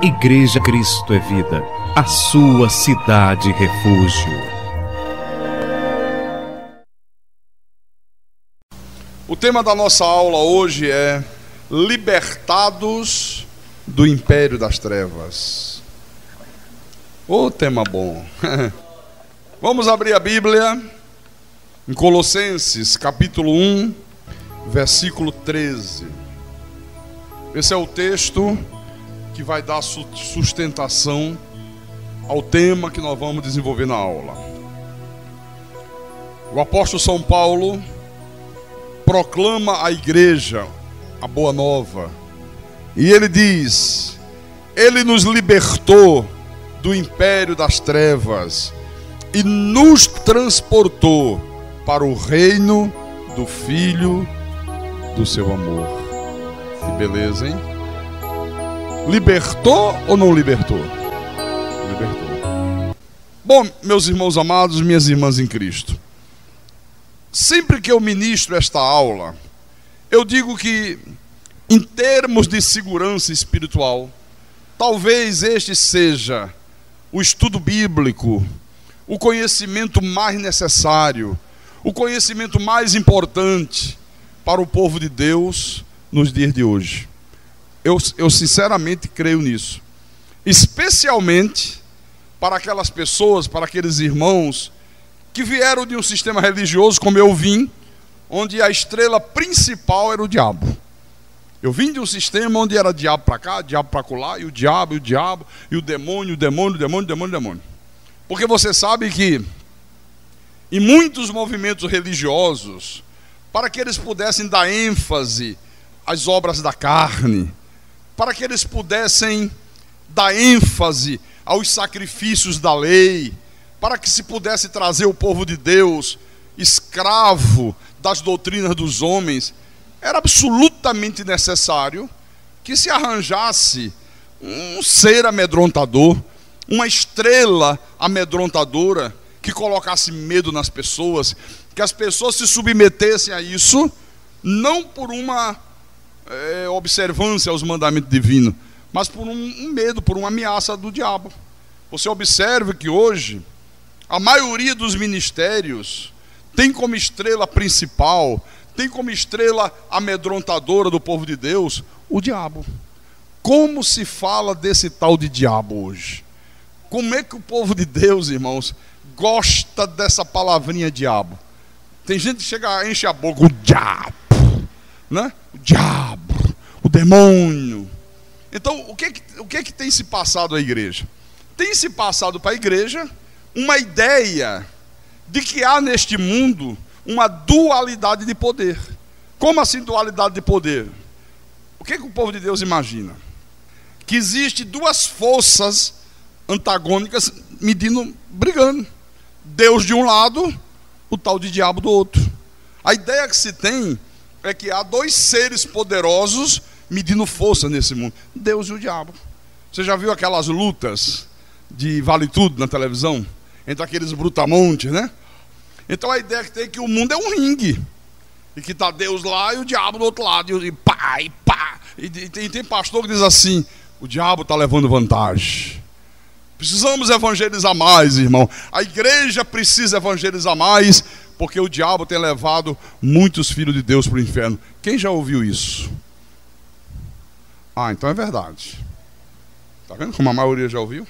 Igreja Cristo é Vida, a sua cidade refúgio. O tema da nossa aula hoje é Libertados do Império das Trevas. Ô, tema bom. Vamos abrir a Bíblia em Colossenses, capítulo 1, versículo 13. Esse é o texto que vai dar sustentação ao tema que nós vamos desenvolver na aula. O apóstolo São Paulo proclama à igreja a boa nova, e ele diz: ele nos libertou do império das trevas e nos transportou para o reino do Filho do seu amor. Que beleza, hein? Libertou ou não libertou? Libertou. Bom, meus irmãos amados, minhas irmãs em Cristo, sempre que eu ministro esta aula, eu digo que, em termos de segurança espiritual, talvez este seja o estudo bíblico, o conhecimento mais necessário, o conhecimento mais importante para o povo de Deus nos dias de hoje. Eu sinceramente creio nisso, especialmente para aquelas pessoas, para aqueles irmãos que vieram de um sistema religioso como eu vim, onde a estrela principal era o diabo. Eu vim de um sistema onde era diabo para cá, diabo para colar, e o diabo, e o demônio. Porque você sabe que em muitos movimentos religiosos, para que eles pudessem dar ênfase às obras da carne, para que eles pudessem dar ênfase aos sacrifícios da lei, para que se pudesse trazer o povo de Deus escravo das doutrinas dos homens, era absolutamente necessário que se arranjasse um ser amedrontador, uma estrela amedrontadora, que colocasse medo nas pessoas, que as pessoas se submetessem a isso, não por uma observância aos mandamentos divinos, mas por um medo, por uma ameaça do diabo. Você observe que hoje a maioria dos ministérios tem como estrela principal, tem como estrela amedrontadora do povo de Deus o diabo. Como se fala desse tal de diabo hoje? Como é que o povo de Deus, irmãos, gosta dessa palavrinha diabo? Tem gente que chega, enche a boca, o diabo, né? O diabo, o demônio. Então, o que tem se passado à igreja? Tem se passado para a igreja uma ideia de que há neste mundo uma dualidade de poder. Como assim dualidade de poder? O que o povo de Deus imagina? Que existe duas forças antagônicas brigando. Deus de um lado, o tal de diabo do outro. A ideia que se tem é que há dois seres poderosos medindo força nesse mundo: Deus e o diabo. Você já viu aquelas lutas de vale tudo na televisão? Entre aqueles brutamontes, né? Então a ideia que tem é que o mundo é um ringue, e que está Deus lá e o diabo do outro lado, e pá, e pá. E tem pastor que diz assim: o diabo está levando vantagem. Precisamos evangelizar mais, irmão. A igreja precisa evangelizar mais, porque o diabo tem levado muitos filhos de Deus para o inferno. Quem já ouviu isso? Ah, então é verdade. Está vendo como a maioria já ouviu?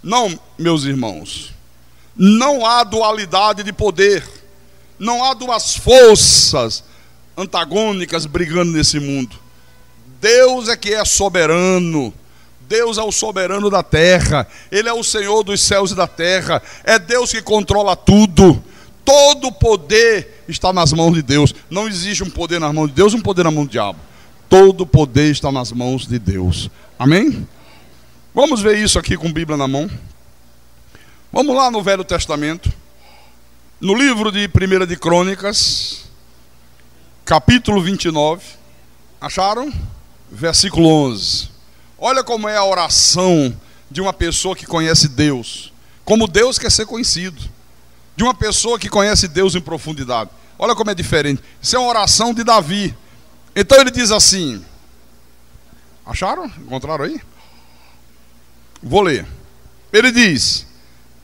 Não, meus irmãos, não há dualidade de poder. Não há duas forças antagônicas brigando nesse mundo. Deus é que é soberano. Deus é o soberano da terra. Ele é o Senhor dos céus e da terra. É Deus que controla tudo. Todo o poder está nas mãos de Deus. Não existe um poder nas mãos de Deus, um poder na mão do diabo. Todo o poder está nas mãos de Deus. Amém? Vamos ver isso aqui com a Bíblia na mão. Vamos lá no Velho Testamento, no livro de 1 de Crônicas, capítulo 29. Acharam? Versículo 11. Olha como é a oração de uma pessoa que conhece Deus, como Deus quer ser conhecido, de uma pessoa que conhece Deus em profundidade. Olha como é diferente. Isso é uma oração de Davi. Então ele diz assim: Acharam? Encontraram aí? Vou ler. Ele diz: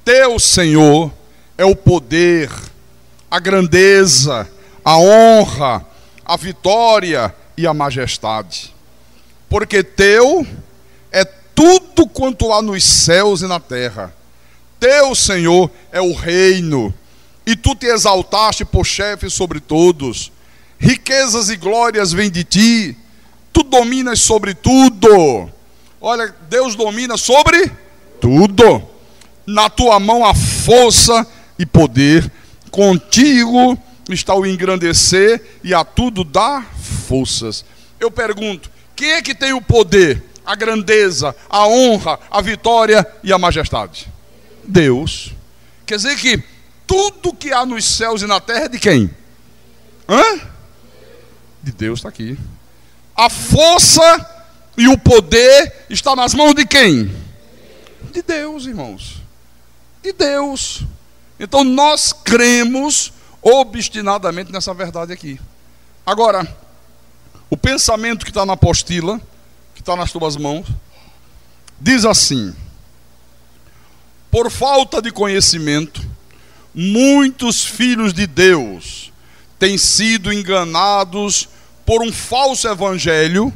teu, Senhor, é o poder, a grandeza, a honra, a vitória e a majestade. Porque teu é tudo quanto há nos céus e na terra. Teu, Senhor, é o reino, e tu te exaltaste por chefe sobre todos. Riquezas e glórias vêm de ti, tu dominas sobre tudo. Olha, Deus domina sobre tudo. Na tua mão há força e poder, contigo está o engrandecer e a tudo dar forças. Eu pergunto, quem é que tem o poder, a grandeza, a honra, a vitória e a majestade? Deus. Quer dizer que tudo que há nos céus e na terra é de quem? De Deus, está aqui. A força e o poder está nas mãos de quem? De Deus, irmãos. De Deus. Então nós cremos obstinadamente nessa verdade aqui. Agora, o pensamento que está na apostila, que está nas tuas mãos, diz assim: por falta de conhecimento, muitos filhos de Deus têm sido enganados por um falso evangelho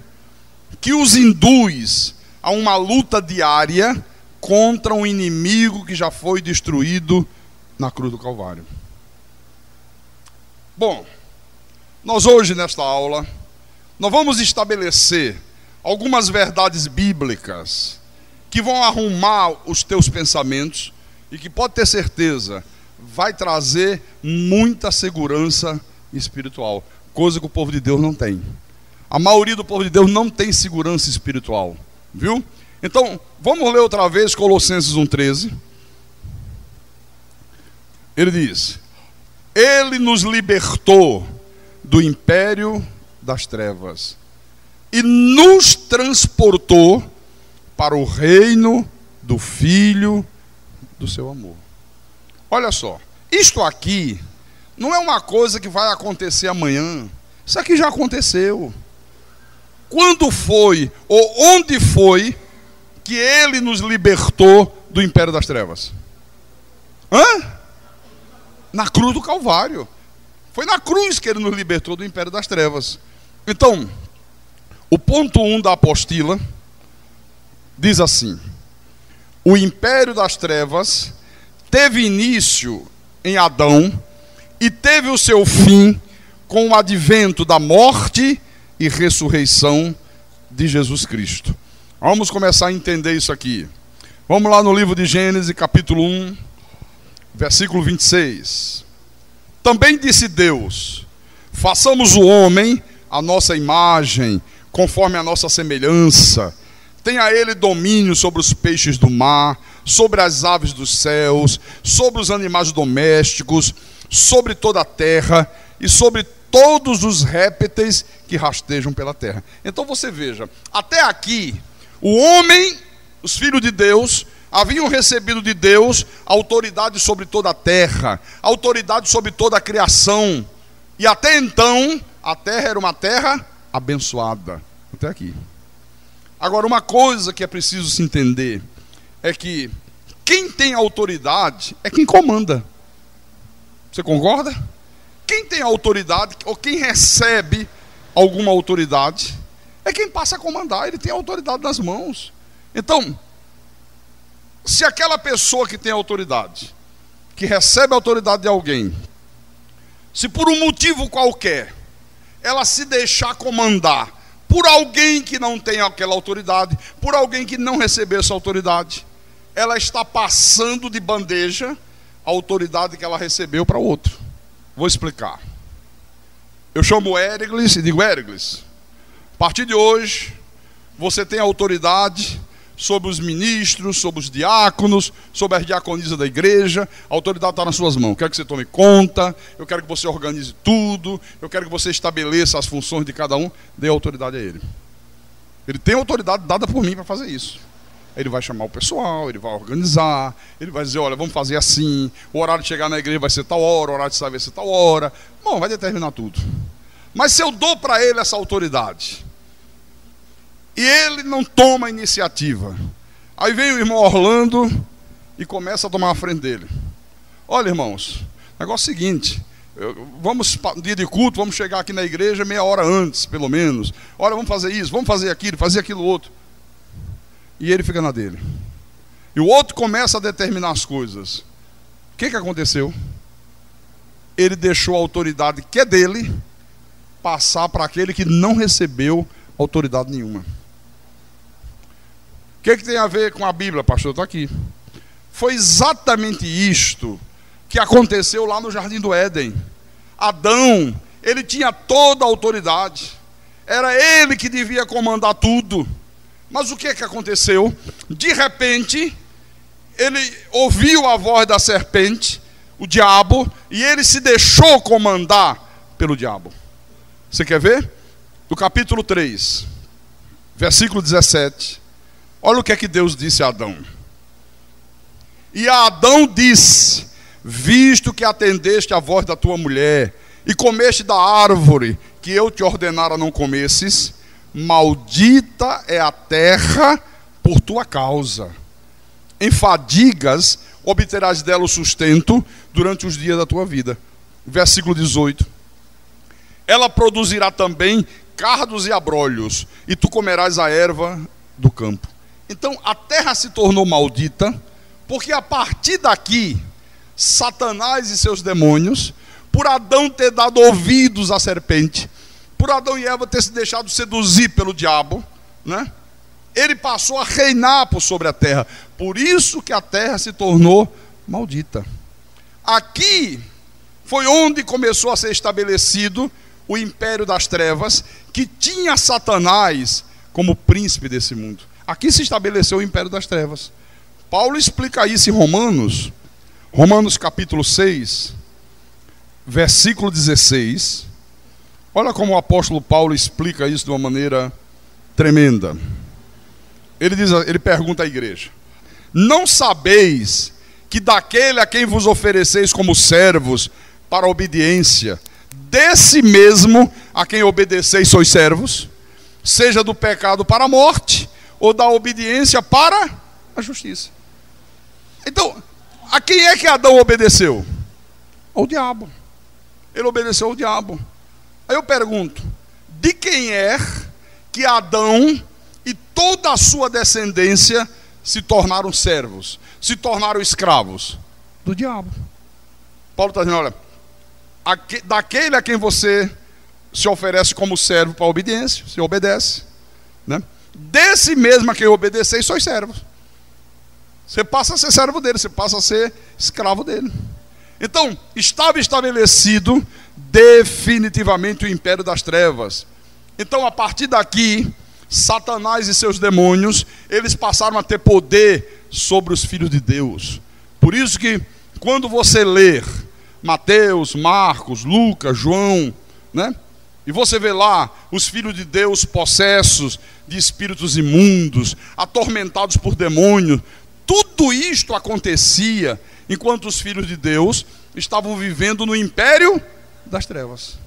que os induz a uma luta diária contra um inimigo que já foi destruído na cruz do Calvário. Bom, nós hoje nesta aula, nós vamos estabelecer algumas verdades bíblicas que vão arrumar os teus pensamentos e que, pode ter certeza, vai trazer muita segurança espiritual, coisa que o povo de Deus não tem. A maioria do povo de Deus não tem segurança espiritual, viu? Então, vamos ler outra vez Colossenses 1,13. Ele diz: ele nos libertou do império das trevas e nos transportou para o reino do Filho do seu amor. Olha só, isto aqui não é uma coisa que vai acontecer amanhã. Isso aqui já aconteceu. Quando foi ou onde foi que ele nos libertou do império das trevas? Na cruz do Calvário. Foi na cruz que ele nos libertou do império das trevas. Então, o ponto 1 da apostila diz assim: o império das trevas teve início em Adão e teve o seu fim com o advento da morte e ressurreição de Jesus Cristo. Vamos começar a entender isso aqui. Vamos lá no livro de Gênesis, capítulo 1, versículo 26. Também disse Deus: façamos o homem à nossa imagem, conforme a nossa semelhança. Tenha ele domínio sobre os peixes do mar, sobre as aves dos céus, sobre os animais domésticos, sobre toda a terra e sobre todos os répteis que rastejam pela terra. Então você veja, até aqui, o homem, os filhos de Deus, haviam recebido de Deus autoridade sobre toda a terra, autoridade sobre toda a criação. E até então, a terra era uma terra abençoada. Até aqui. Agora, uma coisa que é preciso se entender é que quem tem autoridade é quem comanda. Você concorda? Quem tem autoridade, ou quem recebe alguma autoridade, é quem passa a comandar. Ele tem autoridade nas mãos. Então, se aquela pessoa que tem autoridade, que recebe a autoridade de alguém, se por um motivo qualquer, ela se deixar comandar por alguém que não tem aquela autoridade, por alguém que não recebeu essa autoridade, ela está passando de bandeja a autoridade que ela recebeu para outro. Vou explicar. Eu chamo Ériglis e digo: Ériglis, a partir de hoje, você tem autoridade sobre os ministros, sobre os diáconos, sobre as diaconisas da igreja. A autoridade está nas suas mãos. Eu quero que você tome conta, eu quero que você organize tudo, eu quero que você estabeleça as funções de cada um. Dê autoridade a ele. Ele tem autoridade dada por mim para fazer isso. Ele vai chamar o pessoal, ele vai organizar, ele vai dizer: olha, vamos fazer assim, o horário de chegar na igreja vai ser tal hora, o horário de sair vai ser tal hora. Bom, vai determinar tudo. Mas se eu dou para ele essa autoridade, E ele não toma a iniciativa. Aí vem o irmão Orlando e começa a tomar a frente dele. Olha, irmãos, negócio é o seguinte, vamos, dia de culto, vamos chegar aqui na igreja meia hora antes, pelo menos. Olha, vamos fazer isso, vamos fazer aquilo outro. E ele fica na dele. E o outro começa a determinar as coisas. O que aconteceu? Ele deixou a autoridade que é dele passar para aquele que não recebeu autoridade nenhuma. O que tem a ver com a Bíblia, pastor? Está aqui. Foi exatamente isto que aconteceu lá no Jardim do Éden. Adão, ele tinha toda a autoridade. Era ele que devia comandar tudo. Mas o que aconteceu? De repente, ele ouviu a voz da serpente, o diabo, e ele se deixou comandar pelo diabo. Você quer ver? No capítulo 3, versículo 17. Olha o que é que Deus disse a Adão. E a Adão disse: visto que atendeste a voz da tua mulher, e comeste da árvore que eu te ordenara não comesses, maldita é a terra por tua causa. Em fadigas obterás dela o sustento durante os dias da tua vida. Versículo 18. Ela produzirá também cardos e abrolhos, e tu comerás a erva do campo. Então a terra se tornou maldita, porque a partir daqui, Satanás e seus demônios, por Adão ter dado ouvidos à serpente, por Adão e Eva ter se deixado seduzir pelo diabo, né? Ele passou a reinar por sobre a terra. Por isso que a terra se tornou maldita. Aqui foi onde começou a ser estabelecido o império das trevas, que tinha Satanás como príncipe desse mundo. Aqui se estabeleceu o império das trevas. Paulo explica isso em Romanos capítulo 6, versículo 16. Olha como o apóstolo Paulo explica isso de uma maneira tremenda. Ele pergunta à igreja: não sabeis que daquele a quem vos ofereceis como servos para a obediência, desse mesmo a quem obedeceis sois servos, seja do pecado para a morte, ou da obediência para a justiça? Então, a quem é que Adão obedeceu? Ao diabo. Ele obedeceu ao diabo. Aí eu pergunto: de quem é que Adão e toda a sua descendência se tornaram servos, se tornaram escravos? Do diabo. Paulo está dizendo: olha, daquele a quem você se oferece como servo para a obediência, você obedece, né? Desse mesmo a quem obedeceis, sois servos. Você passa a ser servo dele, você passa a ser escravo dele. Então, estava estabelecido definitivamente o império das trevas. Então, a partir daqui, Satanás e seus demônios, eles passaram a ter poder sobre os filhos de Deus. Por isso que, quando você ler Mateus, Marcos, Lucas, João, né? E você vê lá os filhos de Deus possessos de espíritos imundos, atormentados por demônios. Tudo isto acontecia enquanto os filhos de Deus estavam vivendo no império das trevas.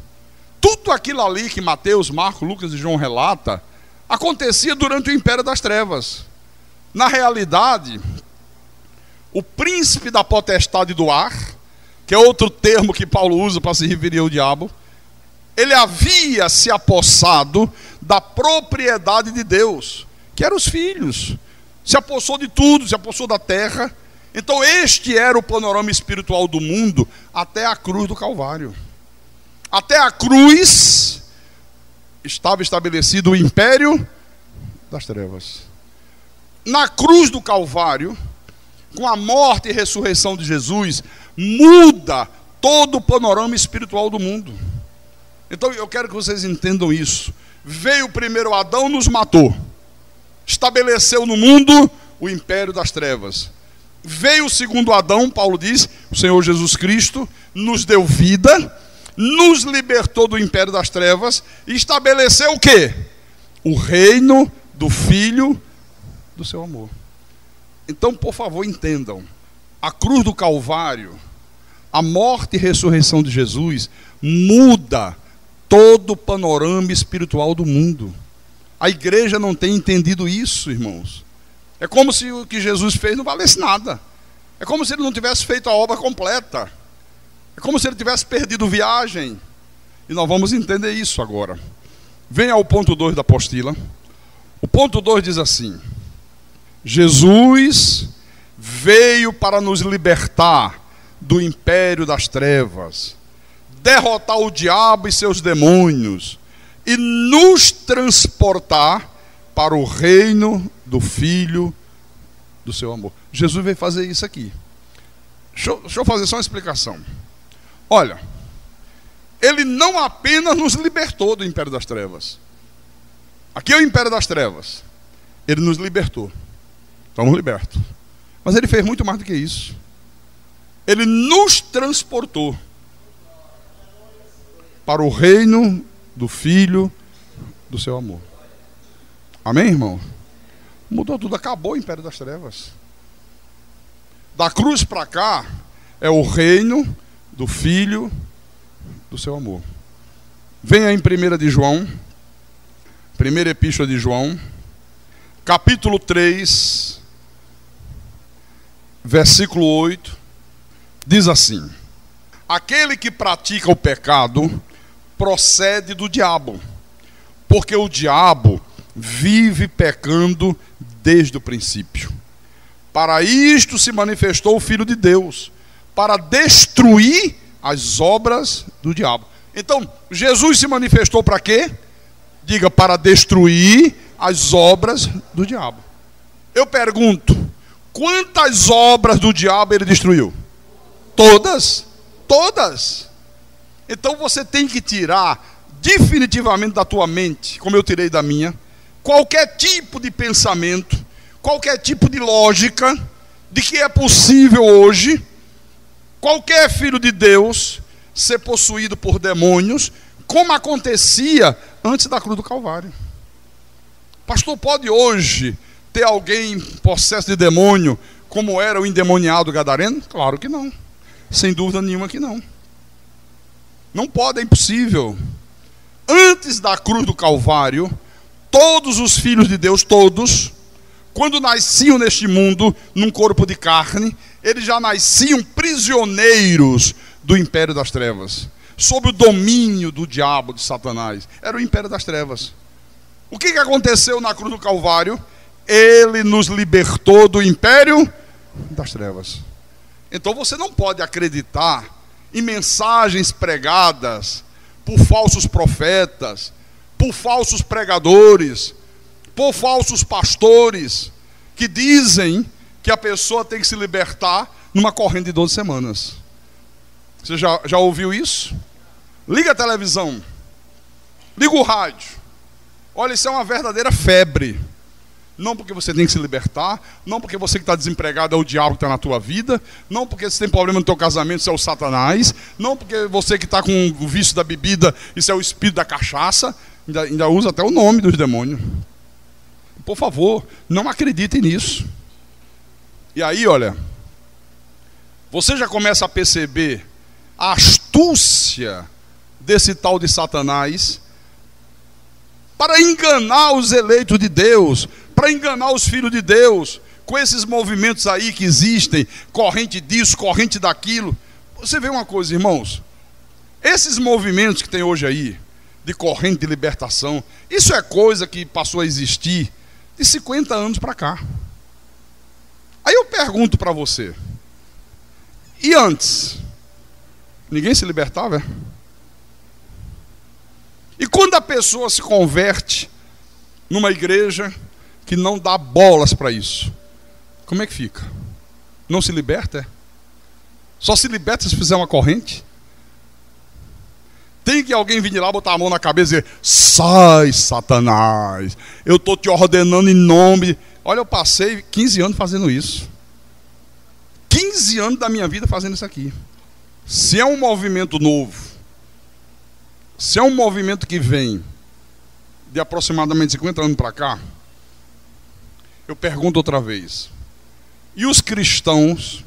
Tudo aquilo ali que Mateus, Marcos, Lucas e João relata acontecia durante o império das trevas. Na realidade, o príncipe da potestade do ar, que é outro termo que Paulo usa para se referir ao diabo, ele havia se apossado da propriedade de Deus, que eram os filhos. Se apossou de tudo, se apossou da terra. Então este era o panorama espiritual do mundo até a cruz do Calvário. Até a cruz estava estabelecido o império das trevas. Na cruz do Calvário, com a morte e ressurreição de Jesus, muda todo o panorama espiritual do mundo. Então eu quero que vocês entendam isso. Veio o primeiro Adão, nos matou, estabeleceu no mundo o império das trevas. Veio o segundo Adão, Paulo diz, o Senhor Jesus Cristo, nos deu vida, nos libertou do império das trevas e estabeleceu o quê? O reino do Filho do seu amor. Então, por favor, entendam. A cruz do Calvário, a morte e ressurreição de Jesus, muda todo o panorama espiritual do mundo. A igreja não tem entendido isso, irmãos. É como se o que Jesus fez não valesse nada. É como se ele não tivesse feito a obra completa. É como se ele tivesse perdido viagem. E nós vamos entender isso agora. Venha ao ponto 2 da apostila. O ponto 2 diz assim: Jesus veio para nos libertar do império das trevas, derrotar o diabo e seus demônios e nos transportar para o reino do Filho do seu amor. Jesus veio fazer isso aqui. Deixa eu fazer só uma explicação. Olha, ele não apenas nos libertou do império das trevas. Aqui é o império das trevas. Ele nos libertou. Estamos libertos. Mas ele fez muito mais do que isso. Ele nos transportou para o reino do Filho do seu amor. Amém, irmão? Mudou tudo, acabou o império das trevas. Da cruz para cá é o reino do Filho do seu amor. Venha em 1 de João, primeira epístola de João, capítulo 3, versículo 8, diz assim: aquele que pratica o pecado procede do diabo, porque o diabo vive pecando desde o princípio. Para isto se manifestou o Filho de Deus, para destruir as obras do diabo. Então, Jesus se manifestou para quê? Diga, para destruir as obras do diabo. Eu pergunto, quantas obras do diabo ele destruiu? Todas? Todas. Então você tem que tirar definitivamente da tua mente, como eu tirei da minha, qualquer tipo de pensamento, qualquer tipo de lógica de que é possível hoje qualquer filho de Deus ser possuído por demônios, como acontecia antes da cruz do Calvário. Pastor, pode hoje ter alguém possesso de demônio como era o endemoniado gadareno? Claro que não. Sem dúvida nenhuma que não. Não pode, é impossível. Antes da cruz do Calvário, todos os filhos de Deus, todos, quando nasciam neste mundo, num corpo de carne, eles já nasciam prisioneiros do império das trevas, sob o domínio do diabo, de Satanás. Era o império das trevas. O que aconteceu na cruz do Calvário? Ele nos libertou do império das trevas. Então você não pode acreditar em mensagens pregadas por falsos profetas, por falsos pregadores, por falsos pastores, que dizem que a pessoa tem que se libertar numa corrente de 12 semanas. Você já ouviu isso? Liga a televisão, liga o rádio. Olha, isso é uma verdadeira febre. Não porque você tem que se libertar, não porque você que está desempregado é o diabo que está na tua vida, não porque você tem problema no teu casamento, isso é o Satanás, não porque você que está com o vício da bebida, isso é o espírito da cachaça, ainda usa até o nome dos demônios. Por favor, não acreditem nisso. E aí, olha, você já começa a perceber a astúcia desse tal de Satanás para enganar os eleitos de Deus, para enganar os filhos de Deus, com esses movimentos aí que existem, corrente disso, corrente daquilo. Você vê uma coisa, irmãos, esses movimentos que tem hoje aí, de corrente de libertação, isso é coisa que passou a existir de 50 anos para cá. Aí eu pergunto para você, e antes? Ninguém se libertava? E quando a pessoa se converte numa igreja que não dá bolas para isso, como é que fica? Não se liberta? Só se liberta se fizer uma corrente? Tem que alguém vir de lá, botar a mão na cabeça e dizer: sai, Satanás, eu estou te ordenando em nome. Olha, eu passei 15 anos fazendo isso. 15 anos da minha vida fazendo isso aqui. Se é um movimento novo, se é um movimento que vem de aproximadamente 50 anos para cá, eu pergunto outra vez: e os cristãos,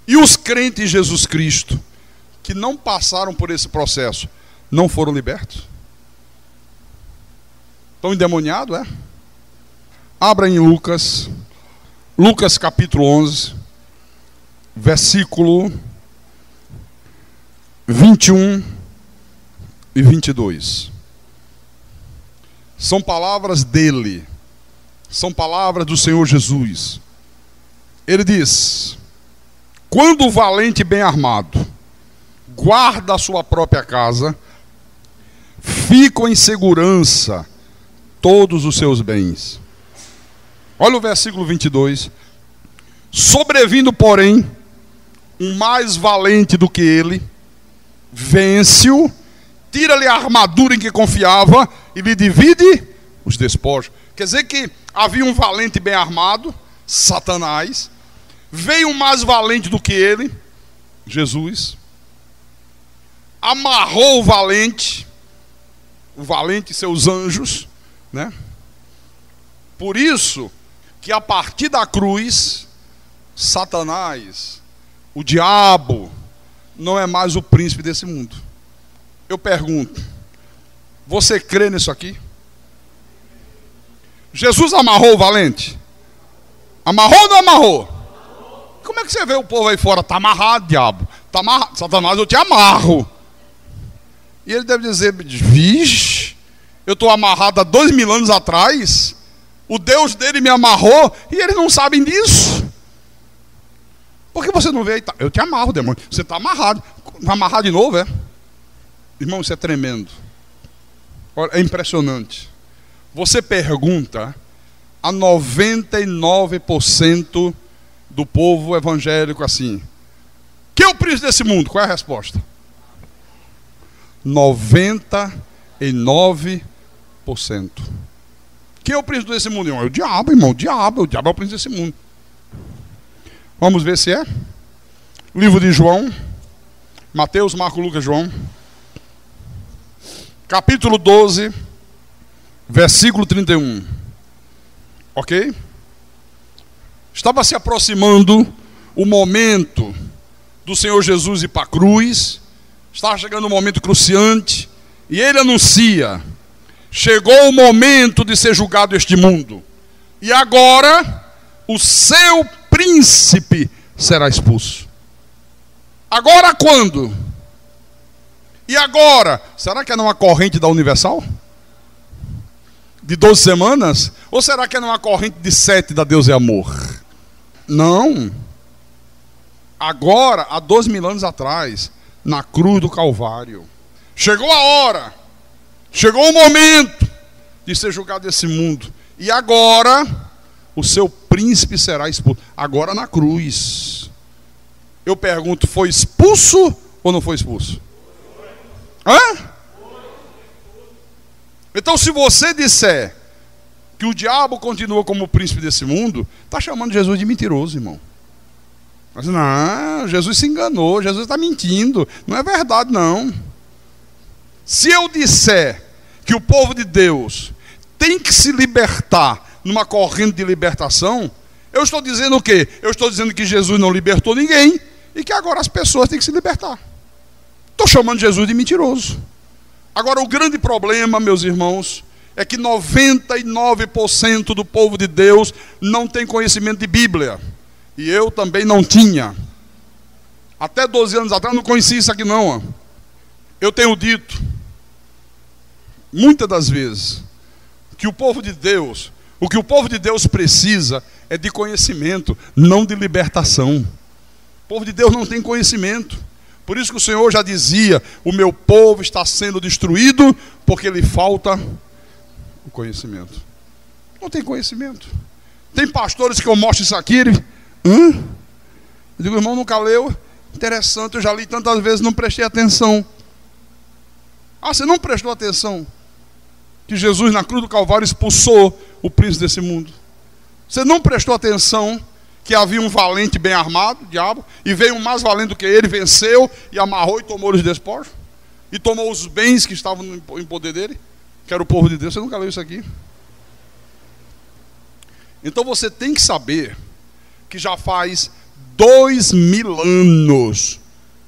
e os crentes em Jesus Cristo, que não passaram por esse processo, não foram libertos? Estão endemoniados, é? Abra em Lucas. Lucas capítulo 11, versículo 21 e 22. São palavras dele. São palavras do Senhor Jesus. Ele diz: quando o valente bem armado guarda a sua própria casa, ficam em segurança todos os seus bens. Olha o versículo 22. Sobrevindo, porém, um mais valente do que ele, vence-o, tira-lhe a armadura em que confiava e lhe divide os despojos. Quer dizer que havia um valente bem armado, Satanás. Veio um mais valente do que ele, Jesus. Amarrou o valente e seus anjos, né? Por isso que a partir da cruz, Satanás, o diabo, não é mais o príncipe desse mundo. Eu pergunto, você crê nisso aqui? Jesus amarrou o valente? Amarrou ou não amarrou? Como é que você vê o povo aí fora? Está amarrado, diabo. Tá amarrado. Satanás, eu te amarro. E ele deve dizer: vixe, eu estou amarrado há 2000 anos atrás. O Deus dele me amarrou e eles não sabem disso. Por que você não vê aí? Eu te amarro, demônio. Você está amarrado. Vai amarrar de novo, é? Irmão, isso é tremendo. Olha, é impressionante. Você pergunta a 99% do povo evangélico assim: quem é o príncipe desse mundo? Qual é a resposta? 99%. Quem é o príncipe desse mundo, irmão? É o diabo, irmão. O diabo é o príncipe desse mundo. Vamos ver se é. Livro de João. Mateus, Marcos, Lucas, João. Capítulo 12, versículo 31. Ok? Estava se aproximando o momento do Senhor Jesus ir para a cruz. Estava chegando um momento cruciante. E ele anuncia: chegou o momento de ser julgado este mundo. E agora o seu príncipe será expulso. Agora quando? E agora? Será que é numa corrente da Universal? De 12 semanas? Ou será que é numa corrente de 7 da Deus é Amor? Não. Agora, há 2000 anos atrás, na cruz do Calvário, chegou a hora, chegou o momento de ser julgado esse mundo. E agora o seu príncipe será expulso. Agora na cruz. Eu pergunto, foi expulso ou não foi expulso? Hã? Então, se você disser que o diabo continua como príncipe desse mundo, está chamando Jesus de mentiroso, irmão. Mas não, Jesus se enganou, Jesus está mentindo. Não é verdade, não. Se eu disser que o povo de Deus tem que se libertar numa corrente de libertação, eu estou dizendo o quê? Eu estou dizendo que Jesus não libertou ninguém e que agora as pessoas têm que se libertar. Estou chamando Jesus de mentiroso. Agora, o grande problema, meus irmãos, é que 99% do povo de Deus não tem conhecimento de Bíblia. E eu também não tinha. Até 12 anos atrás eu não conhecia isso aqui não. Ó. Eu tenho dito, muitas das vezes, que o povo de Deus, o que o povo de Deus precisa é de conhecimento, não de libertação. O povo de Deus não tem conhecimento. Por isso que o Senhor já dizia: o meu povo está sendo destruído porque lhe falta o conhecimento. Não tem conhecimento. Tem pastores que eu mostro isso aqui, ele... Eu digo: irmão, nunca leu? Interessante, eu já li tantas vezes, não prestei atenção. Ah, você não prestou atenção que Jesus na cruz do Calvário expulsou o príncipe desse mundo? Você não prestou atenção que havia um valente bem armado, o diabo, e veio um mais valente do que ele, venceu e amarrou e tomou os despojos, e tomou os bens que estavam em poder dele, que era o povo de Deus? Você nunca leu isso aqui? Então você tem que saber que já faz 2000 anos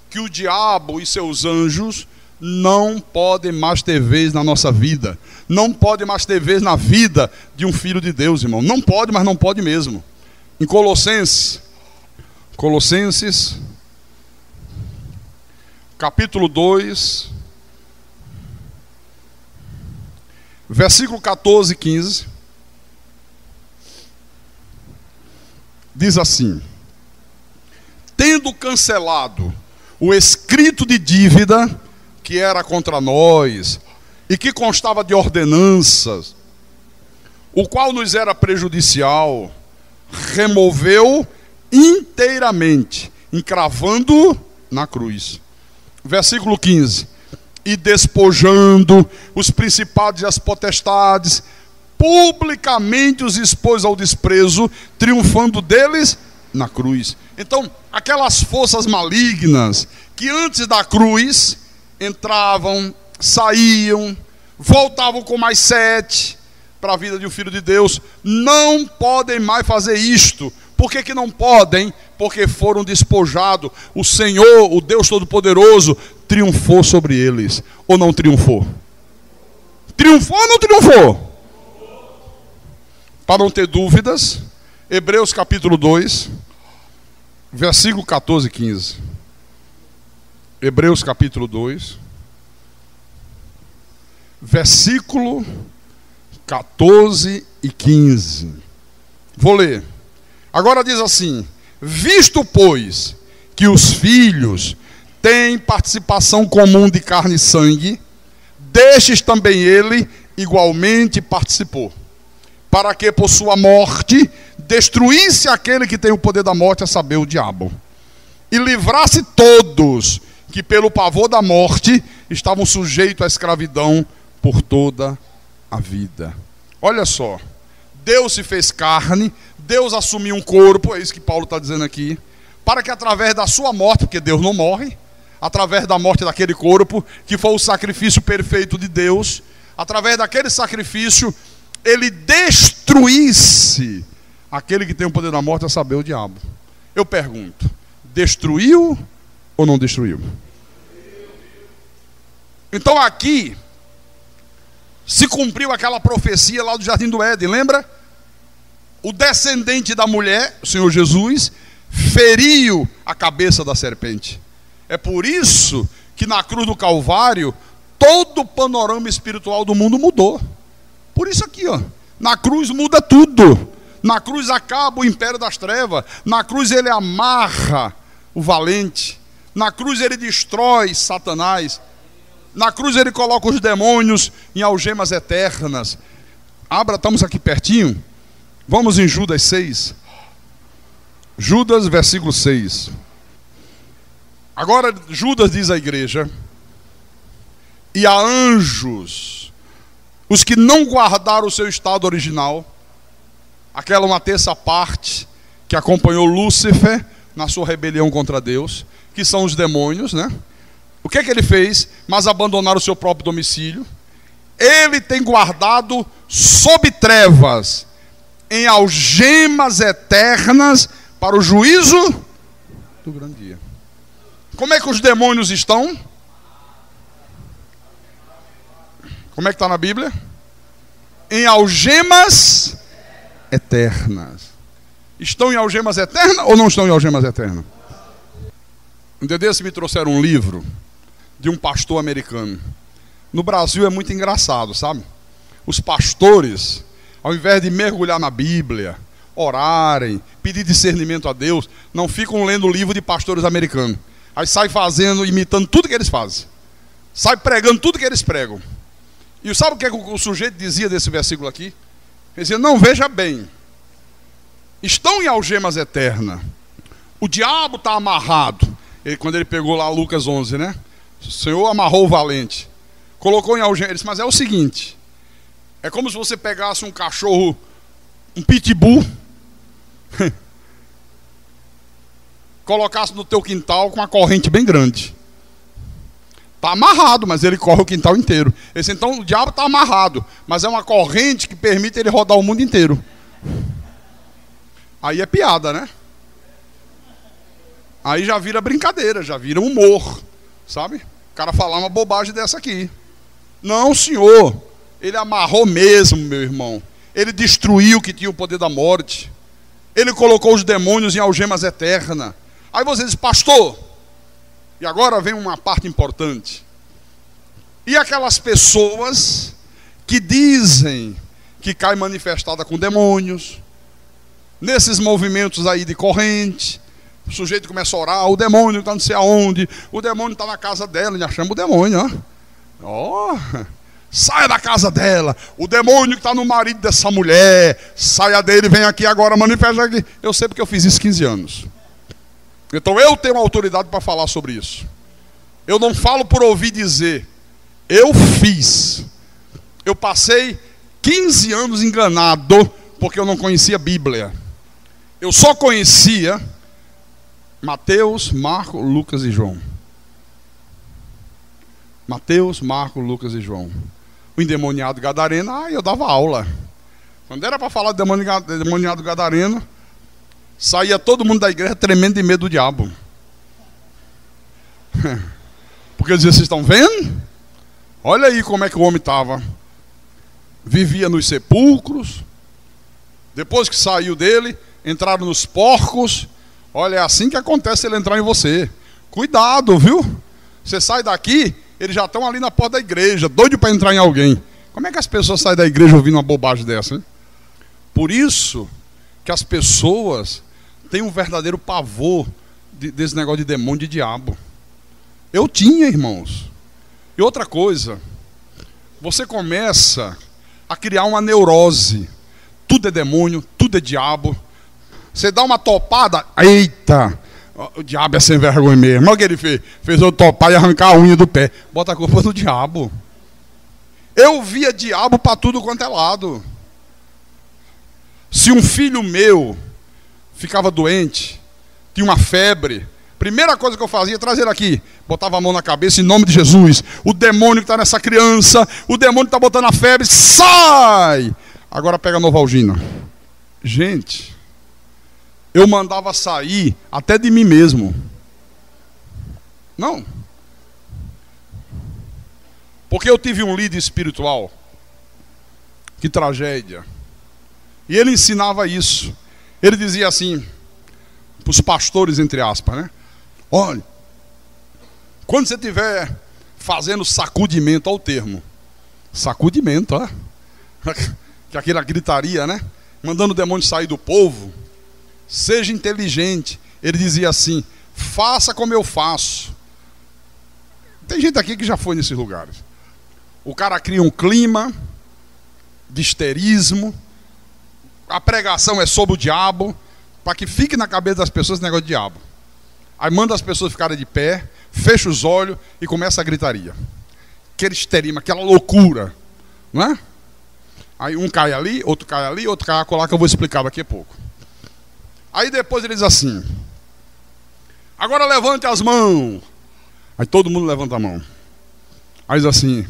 que o diabo e seus anjos não podem mais ter vez na nossa vida. Não pode mais ter vez na vida de um filho de Deus, irmão. Não pode, mas não pode mesmo. Em Colossenses, capítulo 2, versículo 14 e 15, diz assim: tendo cancelado o escrito de dívida que era contra nós e que constava de ordenanças, o qual nos era prejudicial, removeu inteiramente, encravando na cruz. Versículo 15: e despojando os principados e as potestades, publicamente os expôs ao desprezo, triunfando deles na cruz. Então, aquelas forças malignas que antes da cruz entravam, saíam, voltavam com mais sede para a vida de um filho de Deus, não podem mais fazer isto. Por que que não podem? Porque foram despojados. O Senhor, o Deus Todo-Poderoso, triunfou sobre eles. Ou não triunfou? Triunfou ou não triunfou? Para não ter dúvidas, Hebreus capítulo 2, versículo 14 e 15. Hebreus capítulo 2, versículo 14 e 15. Vou ler. Agora diz assim: visto, pois, que os filhos têm participação comum de carne e sangue, destes também ele igualmente participou, para que por sua morte destruísse aquele que tem o poder da morte, a saber, o diabo, e livrasse todos que pelo pavor da morte estavam sujeitos à escravidão por toda a vida. Olha só, Deus se fez carne, Deus assumiu um corpo, é isso que Paulo está dizendo aqui, para que através da sua morte, porque Deus não morre, através da morte daquele corpo, que foi o sacrifício perfeito de Deus, através daquele sacrifício, ele destruísse aquele que tem o poder da morte, a saber, o diabo. Eu pergunto, destruiu ou não destruiu? Então aqui se cumpriu aquela profecia lá do Jardim do Éden, lembra? O descendente da mulher, o Senhor Jesus, feriu a cabeça da serpente. É por isso que na cruz do Calvário todo o panorama espiritual do mundo mudou. Por isso aqui, ó, na cruz muda tudo. Na cruz acaba o império das trevas. Na cruz ele amarra o valente. Na cruz ele destrói Satanás. Na cruz ele coloca os demônios em algemas eternas. Abra, estamos aqui pertinho. Vamos em Judas 6. Judas, versículo 6. Agora Judas diz à igreja: e a anjos, os que não guardaram o seu estado original, aquela uma terça parte que acompanhou Lúcifer na sua rebelião contra Deus, que são os demônios, né? O que é que ele fez? Mas abandonaram o seu próprio domicílio. Ele tem guardado sob trevas, em algemas eternas, para o juízo do grande dia. Como é que os demônios estão? Como é que está na Bíblia? Em algemas eternas. Estão em algemas eternas ou não estão em algemas eternas? Um dia desse me trouxeram um livro de um pastor americano. No Brasil é muito engraçado, sabe? Os pastores, ao invés de mergulhar na Bíblia, orarem, pedir discernimento a Deus, não ficam lendo o livro de pastores americanos. Aí sai fazendo, imitando tudo que eles fazem. Sai pregando tudo que eles pregam. E sabe o que o sujeito dizia desse versículo aqui? Ele dizia: não, veja bem, estão em algemas eternas. O diabo está amarrado. Quando ele pegou lá Lucas 11, né? O Senhor amarrou o valente, colocou em algema. Ele disse: mas é o seguinte, é como se você pegasse um cachorro, um pitbull, colocasse no teu quintal com uma corrente bem grande. Está amarrado, mas ele corre o quintal inteiro. Esse, então o diabo está amarrado, mas é uma corrente que permite ele rodar o mundo inteiro. Aí é piada, né? Aí já vira brincadeira, já vira humor, sabe? O cara falar uma bobagem dessa aqui. Não, senhor. Ele amarrou mesmo, meu irmão. Ele destruiu o que tinha o poder da morte. Ele colocou os demônios em algemas eternas. Aí você diz, pastor, e agora vem uma parte importante. E aquelas pessoas que dizem que cai manifestada com demônios, nesses movimentos aí de corrente, o sujeito começa a orar, o demônio está não sei aonde, o demônio está na casa dela, já chama o demônio, ó. Saia da casa dela, o demônio que está no marido dessa mulher, saia dele, vem aqui agora, manifesta aqui. Eu sei porque eu fiz isso 15 anos. Então eu tenho autoridade para falar sobre isso. Eu não falo por ouvir dizer, eu fiz. Eu passei 15 anos enganado, porque eu não conhecia a Bíblia. Eu só conhecia Mateus, Marcos, Lucas e João. Mateus, Marcos, Lucas e João. O endemoniado gadareno, eu dava aula. Quando era para falar do endemoniado gadareno, saía todo mundo da igreja tremendo de medo do diabo. Porque eu dizia, vocês estão vendo? Olha aí como é que o homem estava. Vivia nos sepulcros. Depois que saiu dele, entraram nos porcos. Olha, é assim que acontece ele entrar em você. Cuidado, viu? Você sai daqui, eles já estão ali na porta da igreja, doido para entrar em alguém. Como é que as pessoas saem da igreja ouvindo uma bobagem dessa, hein? Por isso que as pessoas têm um verdadeiro pavor desse negócio de demônio, de diabo. Eu tinha, irmãos. E outra coisa, você começa a criar uma neurose. Tudo é demônio, tudo é diabo. Você dá uma topada, eita, o diabo é sem vergonha mesmo. Olha o que ele fez. Fez eu topar e arrancar a unha do pé. Bota a culpa no diabo. Eu via diabo para tudo quanto é lado. Se um filho meu ficava doente, tinha uma febre, primeira coisa que eu fazia, trazer ele aqui, botava a mão na cabeça em nome de Jesus. O demônio que está nessa criança, o demônio que está botando a febre, sai! Agora pega a Novalgina. Gente, eu mandava sair até de mim mesmo. Não. Porque eu tive um líder espiritual. Que tragédia. E ele ensinava isso. Ele dizia assim, para os pastores, entre aspas, né? Olha, quando você estiver fazendo sacudimento, ao termo. Sacudimento, ó. Que aquela gritaria, né? Mandando o demônio sair do povo. Seja inteligente. Ele dizia assim, faça como eu faço. Tem gente aqui que já foi nesses lugares. O cara cria um clima de histerismo. A pregação é sobre o diabo, para que fique na cabeça das pessoas esse negócio de diabo. Aí manda as pessoas ficarem de pé, fecha os olhos e começa a gritaria. Aquele histerismo, aquela loucura. Não é? Aí um cai ali, outro cai acolá, que eu vou explicar daqui a pouco. Aí depois ele diz assim, agora levante as mãos. Aí todo mundo levanta a mão. Aí diz assim,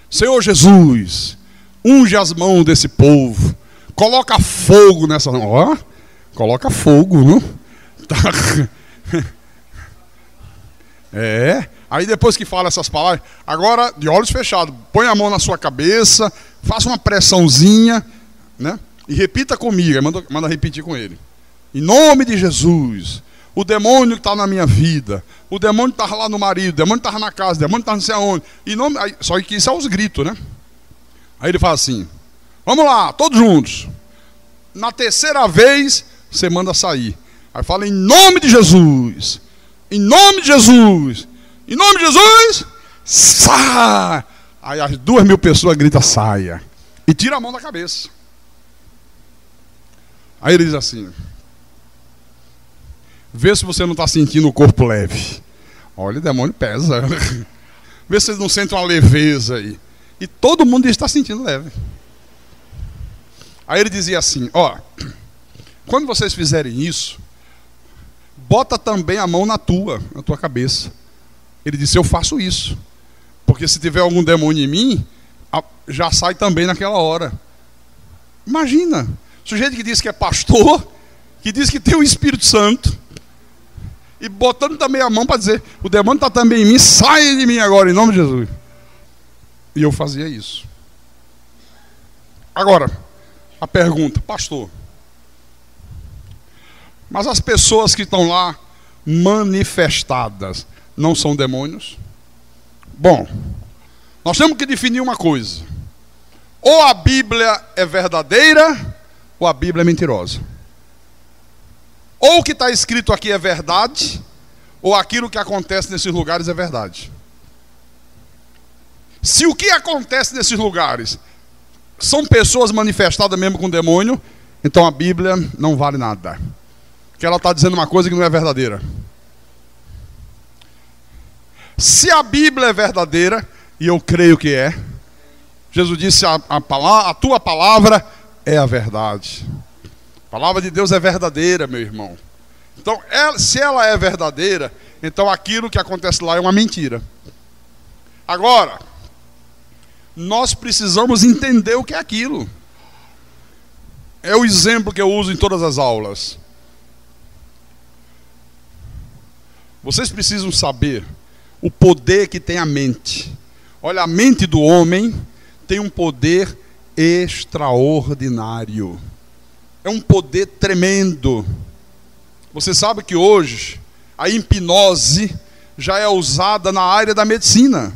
Senhor Jesus, unge as mãos desse povo. Coloca fogo nessa... Ó, coloca fogo, não? Tá. É. Aí depois que fala essas palavras, agora de olhos fechados, põe a mão na sua cabeça, faça uma pressãozinha, né? E repita comigo. Manda repetir com ele. Em nome de Jesus, o demônio que está na minha vida, o demônio que estava lá no marido, o demônio que estava na casa, o demônio que estava não sei aonde. Só que isso é os gritos, né? Aí ele fala assim, vamos lá, todos juntos. Na terceira vez, você manda sair. Aí fala, em nome de Jesus. Em nome de Jesus. Em nome de Jesus. Sai. Aí as 2.000 pessoas gritam, saia. E tira a mão da cabeça. Aí ele diz assim, vê se você não está sentindo o corpo leve. Olha, o demônio pesa. Vê se você não sente uma leveza aí. E todo mundo está sentindo leve. Aí ele dizia assim, ó, quando vocês fizerem isso, bota também a mão na tua cabeça. Ele disse, eu faço isso. Porque se tiver algum demônio em mim, já sai também naquela hora. Imagina, sujeito que diz que é pastor, que diz que tem o Espírito Santo, e botando também a mão para dizer, o demônio está também em mim, sai de mim agora, em nome de Jesus. E eu fazia isso. Agora, a pergunta, pastor, mas as pessoas que estão lá manifestadas não são demônios? Bom, nós temos que definir uma coisa. Ou a Bíblia é verdadeira, ou a Bíblia é mentirosa. Ou o que está escrito aqui é verdade, ou aquilo que acontece nesses lugares é verdade. Se o que acontece nesses lugares são pessoas manifestadas mesmo com demônio, então a Bíblia não vale nada. Porque ela está dizendo uma coisa que não é verdadeira. Se a Bíblia é verdadeira, e eu creio que é, Jesus disse, a tua palavra é a verdade. A palavra de Deus é verdadeira, meu irmão. Então, se ela é verdadeira, então aquilo que acontece lá é uma mentira. Agora, nós precisamos entender o que é aquilo. É o exemplo que eu uso em todas as aulas. Vocês precisam saber o poder que tem a mente. Olha, a mente do homem tem um poder extraordinário. É um poder tremendo. Você sabe que hoje a hipnose já é usada na área da medicina.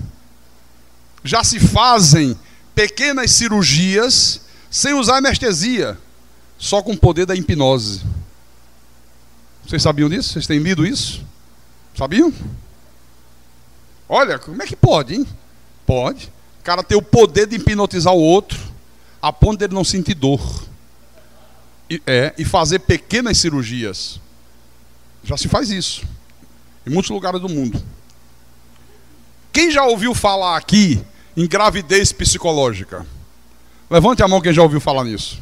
Já se fazem pequenas cirurgias sem usar anestesia, só com o poder da hipnose. Vocês sabiam disso? Vocês têm lido isso? Sabiam? Olha, como é que pode, hein? Pode. O cara tem o poder de hipnotizar o outro a ponto de ele não sentir dor. E fazer pequenas cirurgias. Já se faz isso em muitos lugares do mundo. Quem já ouviu falar aqui em gravidez psicológica? Levante a mão quem já ouviu falar nisso.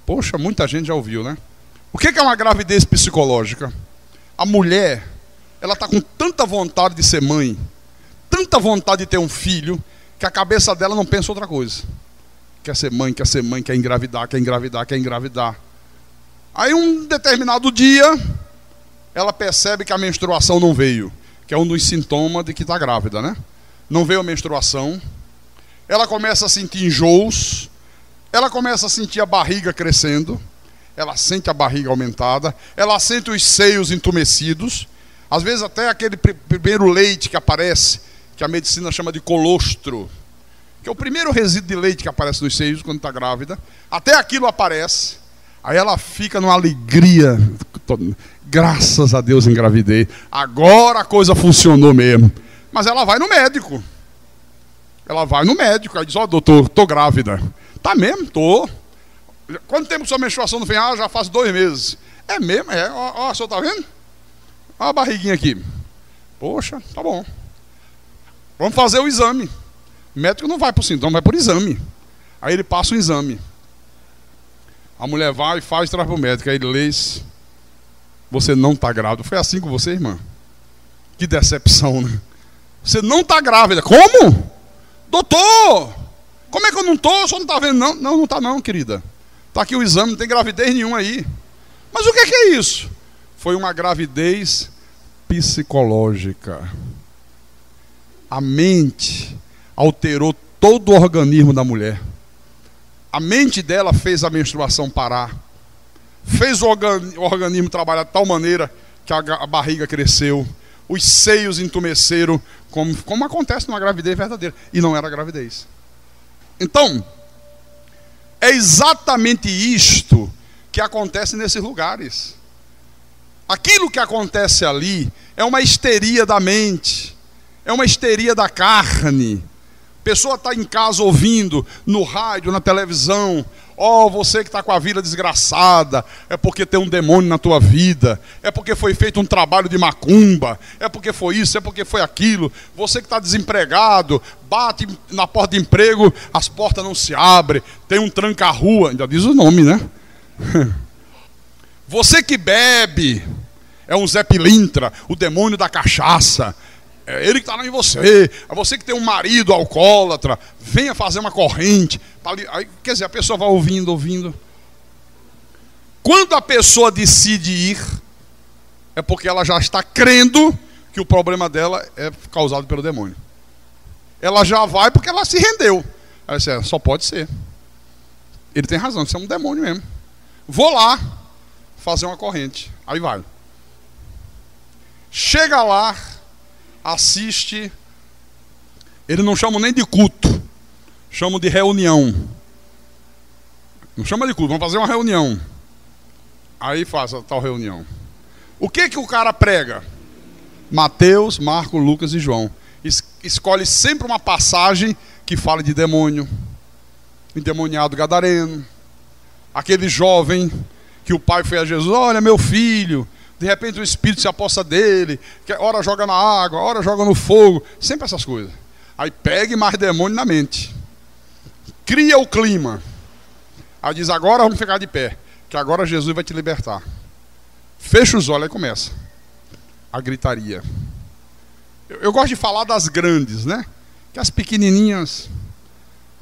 Poxa, muita gente já ouviu, né? O que é uma gravidez psicológica? A mulher, ela está com tanta vontade de ser mãe, tanta vontade de ter um filho, que a cabeça dela não pensa outra coisa. Quer ser mãe, quer ser mãe, quer engravidar, quer engravidar, quer engravidar. Aí um determinado dia, ela percebe que a menstruação não veio, que é um dos sintomas de que está grávida, né? Não veio a menstruação, ela começa a sentir enjoos, ela começa a sentir a barriga crescendo, ela sente a barriga aumentada, ela sente os seios entumecidos, às vezes até aquele primeiro leite que aparece, que a medicina chama de colostro, que é o primeiro resíduo de leite que aparece nos seios quando está grávida, até aquilo aparece, aí ela fica numa alegria, graças a Deus engravidei, agora a coisa funcionou mesmo. Mas ela vai no médico. Ela vai no médico, aí diz, doutor, estou grávida. Tá mesmo? Tô. Quanto tempo sua menstruação não vem? Já faz 2 meses. É mesmo? É. Ó, o senhor tá vendo? Olha a barriguinha aqui. Poxa, tá bom. Vamos fazer o exame. O médico não vai por sintoma, vai por exame. Aí ele passa um exame. A mulher vai e faz e traz para o médico. Aí ele lê isso. Você não está grávida. Foi assim com você, irmã? Que decepção, né? Você não está grávida. Como? Doutor! Como é que eu não estou? O senhor não está vendo, não? Não está não, querida. Está aqui o exame, não tem gravidez nenhuma aí. Mas o que é isso? Foi uma gravidez psicológica. A mente alterou todo o organismo da mulher. A mente dela fez a menstruação parar. Fez o organismo trabalhar de tal maneira que a barriga cresceu. Os seios entumeceram, como acontece numa gravidez verdadeira. E não era gravidez. Então, é exatamente isto que acontece nesses lugares. Aquilo que acontece ali é uma histeria da mente, é uma histeria da carne. A pessoa está em casa ouvindo, no rádio, na televisão, você que está com a vida desgraçada, é porque tem um demônio na tua vida, é porque foi feito um trabalho de macumba, é porque foi isso, é porque foi aquilo. Você que está desempregado, bate na porta de emprego, as portas não se abrem, tem um tranca-rua, ainda diz o nome, né? Você que bebe, é um Zé Pilintra, o demônio da cachaça. É ele que está em você. É você que tem um marido alcoólatra, venha fazer uma corrente. Aí, quer dizer, a pessoa vai ouvindo. Quando a pessoa decide ir, é porque ela já está crendo que o problema dela é causado pelo demônio. Ela já vai porque ela se rendeu. Ela disse, só pode ser. Ele tem razão, isso é um demônio mesmo. Vou lá fazer uma corrente. Aí vai. Chega lá, assiste. Eles não chamam nem de culto, chamam de reunião. Não chama de culto, vamos fazer uma reunião. Aí faz a tal reunião. O que o cara prega? Mateus, Marcos, Lucas e João. Escolhe sempre uma passagem que fala de demônio, endemoniado gadareno, aquele jovem que o pai foi a Jesus, olha meu filho, de repente o espírito se aposta dele, que ora joga na água, ora joga no fogo, sempre essas coisas. Aí pegue mais demônio na mente, cria o clima, aí diz, agora vamos ficar de pé, que agora Jesus vai te libertar. Fecha os olhos e começa a gritaria. Eu gosto de falar das grandes, né? Que as pequenininhas,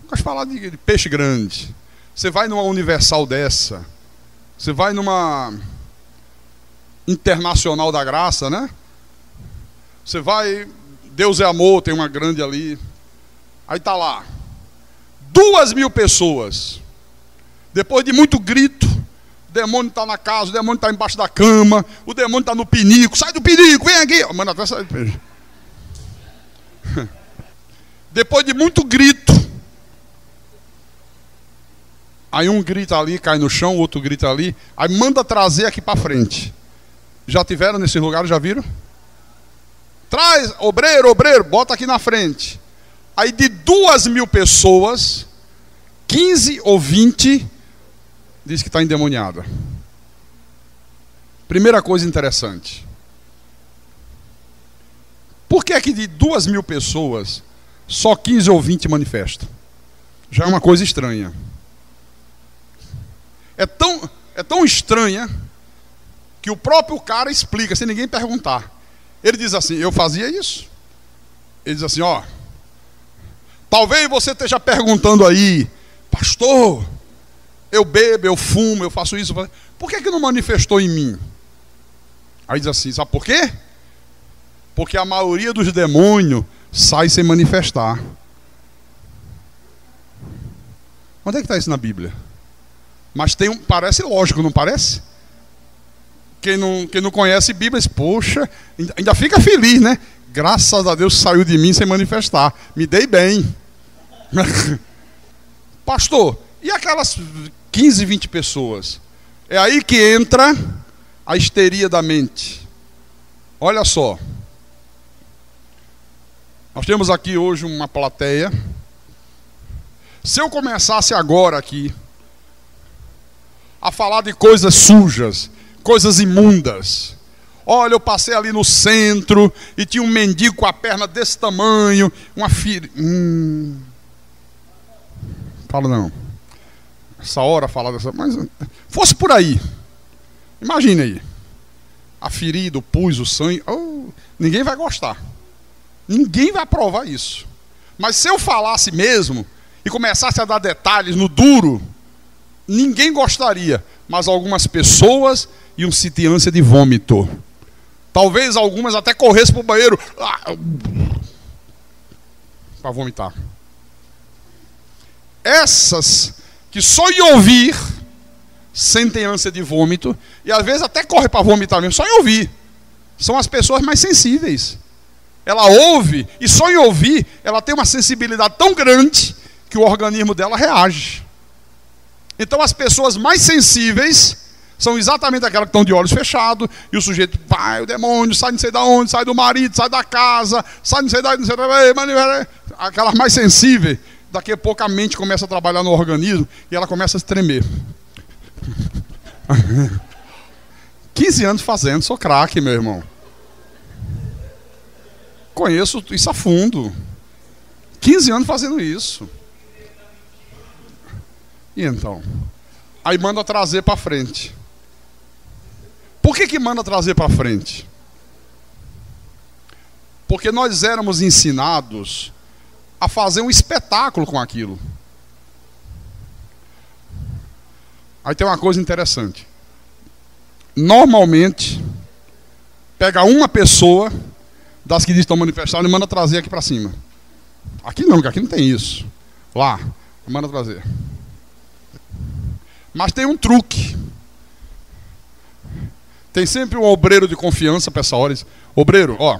eu gosto de falar de peixe grande. Você vai numa Universal dessa, você vai numa Internacional da Graça, né? Você vai, Deus é Amor, tem uma grande ali. Aí tá lá, 2.000 pessoas. Depois de muito grito, o demônio está na casa, o demônio está embaixo da cama, o demônio está no pinico, sai do pinico, vem aqui. Mano, até sai do pinico. Depois de muito grito, aí um grita ali, cai no chão, o outro grita ali, aí manda trazer aqui para frente. Já tiveram nesse lugar, já viram? Traz, obreiro, bota aqui na frente. Aí de 2.000 pessoas, 15 ou 20 diz que está endemoniada. Primeira coisa interessante. Por que é que de 2.000 pessoas, só 15 ou 20 manifestam? Já é uma coisa estranha. É tão estranha que o próprio cara explica, sem ninguém perguntar. Ele diz assim, eu fazia isso. Ele diz assim, talvez você esteja perguntando aí, pastor, eu bebo, eu fumo, eu faço isso. Por que não manifestou em mim? Aí diz assim, sabe por quê? Porque a maioria dos demônios sai sem manifestar. Onde é que está isso na Bíblia? Mas parece lógico, não parece? Quem não conhece Bíblia diz, poxa, ainda fica feliz, né? Graças a Deus saiu de mim sem manifestar. Me dei bem. Pastor, e aquelas 15, 20 pessoas? É aí que entra a histeria da mente. Olha só. Nós temos aqui hoje uma plateia. Se eu começasse agora aqui a falar de coisas sujas, coisas imundas. Olha, eu passei ali no centro e tinha um mendigo com a perna desse tamanho, uma filha. Fala não. Essa hora falar dessa, mas fosse por aí. Imagine aí. A ferida, o pus, o sangue, ninguém vai gostar. Ninguém vai aprovar isso. Mas se eu falasse mesmo e começasse a dar detalhes no duro, ninguém gostaria, mas algumas pessoas iam sentir ânsia de vômito. Talvez algumas até corressem para o banheiro para vomitar. Essas que só em ouvir sentem ânsia de vômito e às vezes até correm para vomitar mesmo, só em ouvir. São as pessoas mais sensíveis. Ela ouve e só em ouvir ela tem uma sensibilidade tão grande que o organismo dela reage. Então as pessoas mais sensíveis são exatamente aquelas que estão de olhos fechados e o sujeito vai, o demônio, sai não sei de onde, sai do marido, sai da casa, sai não sei da onde, aquelas mais sensíveis, daqui a pouco a mente começa a trabalhar no organismo e ela começa a se tremer. 15 anos fazendo, sou craque, meu irmão. Conheço isso a fundo. 15 anos fazendo isso. E então? Aí manda trazer para frente. Por que manda trazer para frente? Porque nós éramos ensinados a fazer um espetáculo com aquilo. Aí tem uma coisa interessante. Normalmente, pega uma pessoa das que estão manifestando e manda trazer aqui para cima. Aqui não, porque aqui não tem isso. Lá, manda trazer. Mas tem um truque. Tem sempre um obreiro de confiança para essa hora. Obreiro, ó,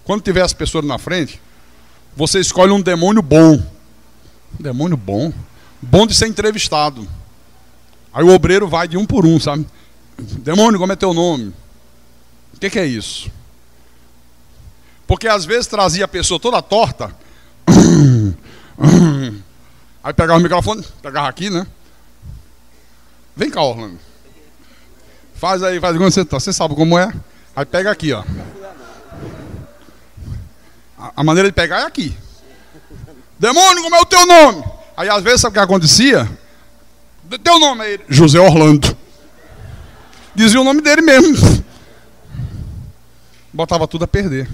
quando tiver as pessoas na frente, você escolhe um demônio bom. Um demônio bom. Bom de ser entrevistado. Aí o obreiro vai de um por um, sabe? Demônio, como é teu nome? O que é isso? Porque às vezes trazia a pessoa toda torta. Aí pegava o microfone, pegava aqui, né? Vem cá, Orlando. Faz aí, faz igual você tá. Você sabe como é? Aí pega aqui, ó. A maneira de pegar é aqui. Demônio, como é o teu nome? Aí às vezes sabe o que acontecia? Teu nome é ele? José Orlando. Dizia o nome dele mesmo. Botava tudo a perder.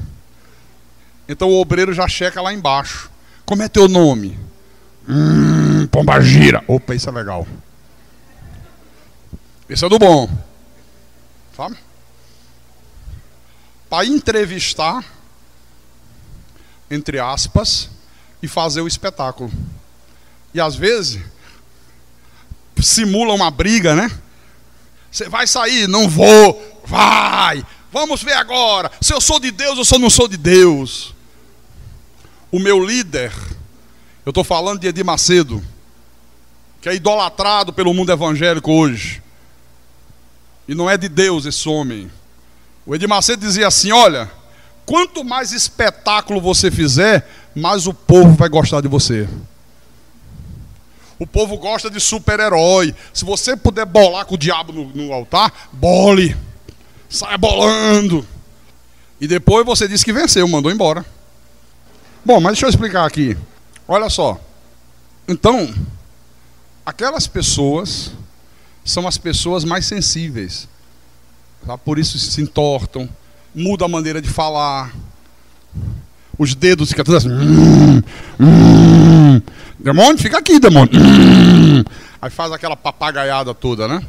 Então o obreiro já checa lá embaixo. Como é teu nome? Pombagira. Opa, isso é legal. Esse é do bom. Sabe? Para entrevistar, entre aspas, e fazer o espetáculo. E às vezes simula uma briga, né? Você vai sair? Não vou. Vai. Vamos ver agora. Se eu sou de Deus ou se eu não sou de Deus. O meu líder, eu estou falando de Edir Macedo, que é idolatrado pelo mundo evangélico hoje. E não é de Deus esse homem. O Edir Macedo dizia assim: olha, quanto mais espetáculo você fizer, mais o povo vai gostar de você. O povo gosta de super-herói. Se você puder bolar com o diabo no altar, bole. Saia bolando. E depois você disse que venceu, mandou embora. Bom, mas deixa eu explicar aqui. Olha só. Então, aquelas pessoas são as pessoas mais sensíveis. Tá? Por isso se entortam, muda a maneira de falar. Os dedos ficam todos assim. Demônio, fica aqui, demônio. Aí faz aquela papagaiada toda, né?